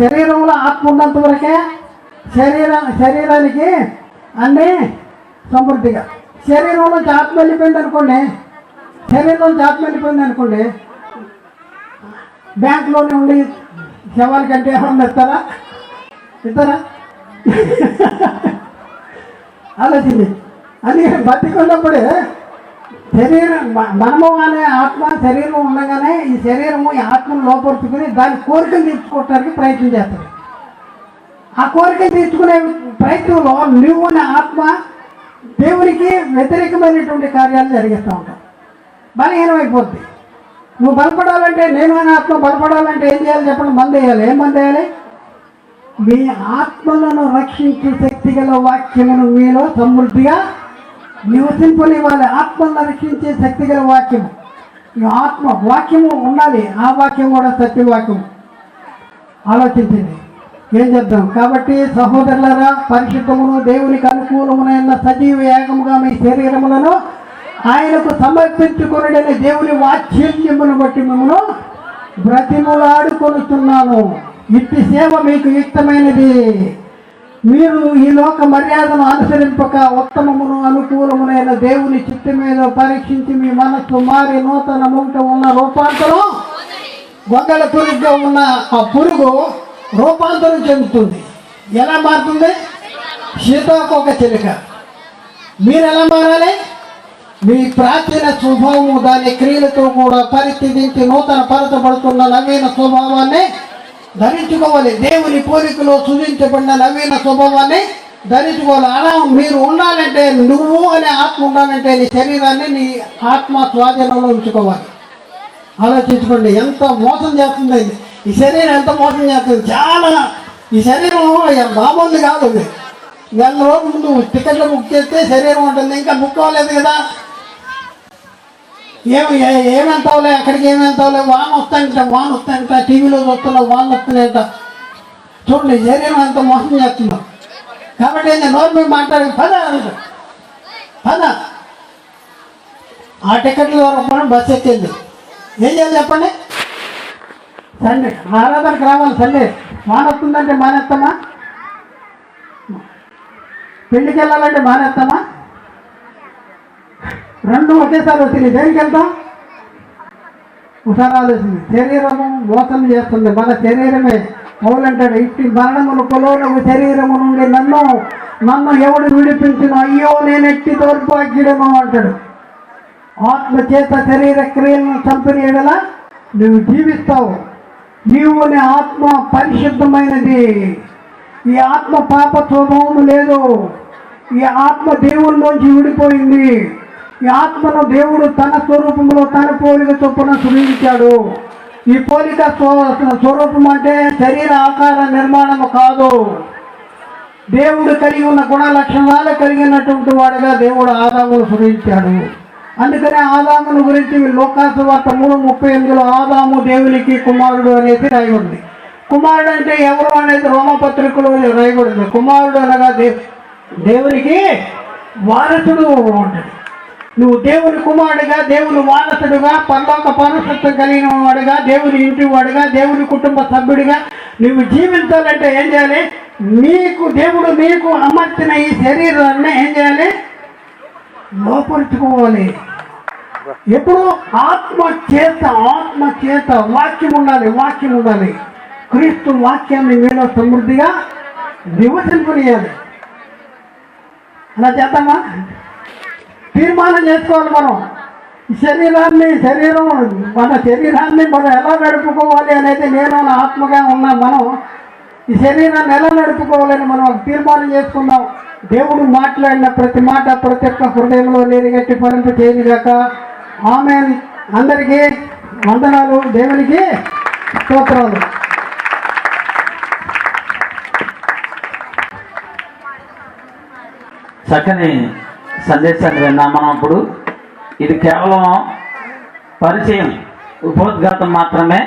శరీరంలో ఆత్మ ఉన్నంత వరకే శరీరానికి అన్నీ సమృద్ధిగా. శరీరంలోంచి ఆత్మ వెళ్ళిపోయింది అనుకోండి, బ్యాంకులోనే ఉండి శవాల కంటే ఏమన్నా ఇస్తారా? ఆలోచించి. అందుకని బతికున్నప్పుడే శరీరం మనము అనే ఆత్మ శరీరం ఉండగానే ఈ శరీరము ఈ ఆత్మను లోపరుచుకుని దాని కోరికలు తీర్చుకోవడానికి ప్రయత్నం చేస్తుంది. ఆ కోరికలు తీర్చుకునే ప్రయత్నంలో నువ్వు అనే ఆత్మ దేవునికి వ్యతిరేకమైనటువంటి కార్యాలు జరిగిస్తూ ఉంటావు. బలహీనమైపోద్ది. నువ్వు బలపడాలంటే, నేను అనే ఆత్మ బలపడాలంటే ఏం చేయాలి చెప్పండి? మందు వేయాలి. ఏం మందు వేయాలి? మీ ఆత్మలను రక్షించే శక్తి గల వాక్యమును మీలో సమృద్ధిగా నివసింపనివ్వాలి. ఆత్మలను రక్షించే శక్తి గల వాక్యము, ఈ ఆత్మ వాక్యము ఉండాలి. ఆ వాక్యం కూడా సత్యవాక్యము. ఆలోచించండి, ఏం చేద్దాం? కాబట్టి సహోదరులారా, పరిశుద్ధమును దేవునికి అనుకూలమునైన సజీవ యాగముగా మీ శరీరములను ఆయనకు సమర్పించుకొనుడని దేవుని వాత్సల్యమును బట్టి మిమ్మల్ని బ్రతిమలాడుకొనుచున్నాను. ఇట్టి సేవ మీకు ఇష్టమైనది. మీరు ఈ లోక మర్యాదను అనుసరింపక ఉత్తమమును అనుకూలమునైన దేవుని చిత్తం మీద పరీక్షించి మీ మనస్సు మారి నూతన ముంట ఉన్న రూపాంతరం, గొంగళ పురుగుగా ఉన్న ఆ పురుగు రూపాంతరం చెందుతుంది. ఎలా మారుతుంది? సీతాకోక చిలుక. మీరు ఎలా మారాలి? మీ ప్రాచీన స్వభావము దాని క్రియలతో కూడా పరిస్థితించి నూతన పరచబడుతున్న నవీన స్వభావాన్ని ధరించుకోవాలి. దేవుని పోలికలో సృజించబడిన నవీన స్వభావాన్ని ధరించుకోవాలి. అలా మీరు ఉండాలంటే, నువ్వు అనే ఆత్మ ఉండాలంటే నీ శరీరాన్ని నీ ఆత్మ స్వాధీనంలో ఉంచుకోవాలి. ఆలోచించుకోండి, ఎంత మోసం చేస్తుంది ఈ శరీరం, ఎంత మోసం చేస్తుంది. చాలా ఈ శరీరం మామూలు కాదు. నెల రోజుల ముందు టికెట్లు బుక్ చేస్తే శరీరం ఉంటుంది, ఇంకా బుక్ అవ్వలేదు కదా, ఏమెంతావులే, అక్కడికి ఏమెంతావులే, వాన వస్తాయంట, టీవీలో చూస్తున్నావు వాన వస్తున్నాయంట. చూడండి శరీరం ఎంత మోసం చేస్తున్నావు. కాబట్టి నోరు మీద మాట్లాడి పద ఆ టికెట్ల ద్వారా కూడా బస్సు ఎక్కింది. ఏం చేయాలి చెప్పండి? సండే ఆరాధనకు రావాలి. సండే వాన వస్తుందంటే మానేస్తామా? పెళ్లికి వెళ్ళాలంటే మానేస్తామా? రెండు ఒకేసారి వచ్చింది. దేనికి వెళ్తాం? ఒకసారి ఆలోచింది. శరీరము మోసం చేస్తుంది. మన శరీరమే పౌలంటాడు, ఇట్టి మరణమును కొలవనకు శరీరము నుండి నన్ను ఎవడు విడిపించిన, అయ్యో నేను ఎట్టి దౌర్భాగ్యుడను అంటాడు. ఆత్మ చేత శరీర క్రియలను చంపిన ఎడల నువ్వు జీవిస్తావు. నీవు నీ ఆత్మ పరిశుద్ధమైనది. ఈ ఆత్మ పాప స్వభావం లేదు. ఈ ఆత్మ దేవుళ్ళలోంచి విడిపోయింది. ఈ ఆత్మను దేవుడు తన స్వరూపంలో తన పోలిక చొప్పున సృజించాడు. ఈ పోలిక స్వరూపం అంటే శరీర ఆకార నిర్మాణము కాదు. దేవుడు కలిగి ఉన్న గుణ లక్షణాలు కలిగినటువంటి వాడుగా దేవుడు ఆదామును సృజించాడు. అందుకనే ఆదామును గురించి లోకాసు వార్త 3:38 ఆదాము దేవునికి కుమారుడు అనేది రాయబడింది. కుమారుడు అంటే ఎవరు అనేది రోమపత్రికలో రాయబడింది. కుమారుడు అనగా దేవునికి వారసుడు ఉంటుంది. నువ్వు దేవుని కుమారుడిగా, దేవుని వారసుడుగా, పరలోక పౌరసత్వం కలిగిన వాడుగా, దేవుని ఇంటి వాడుగా, దేవుని కుటుంబ సభ్యుడిగా నువ్వు జీవించాలంటే ఏం చేయాలి? దేవుడు నీకు అమర్చిన ఈ శరీరాన్ని ఏం చేయాలి? లోపరుచుకోవాలి. ఎప్పుడు ఆత్మ చేత వాక్యం ఉండాలి. క్రీస్తు వాక్యాన్ని మీలో సమృద్ధిగా నివసింపనియాలి. అలా చేద్దామా? తీర్మానం చేసుకోవాలి. మనం మన శరీరాన్ని మనం ఎలా నడుపుకోవాలి అనేది నేను నా ఆత్మగా ఉన్నా. మనం ఈ శరీరాన్ని ఎలా నడుపుకోవాలని మనం తీర్మానం చేసుకుందాం. దేవుడు మాట్లాడిన ప్రతి మాట ప్రతి ఒక్క హృదయంలో నీరుగట్టి ఫలింప చేయనిగాక. ఆమేన్. అందరికీ వందనాలు. దేవునికి స్తోత్రాలు. చక్కని సందేశాన్ని విన్నాం మనం. అప్పుడు ఇది కేవలం పరిచయం, ఉపోద్ఘాతం మాత్రమే.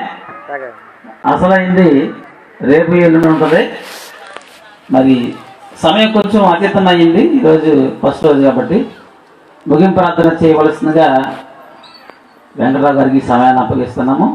అసలైంది రేపు ఎల్లుండి ఉంటుంది. మరి సమయం కొంచెం అతీతం అయ్యింది. ఈరోజు ఫస్ట్ రోజు కాబట్టి ముగింపు ప్రార్థన చేయవలసిందిగా వెంకటరావు గారికి సమయాన్ని అప్పగిస్తున్నాము.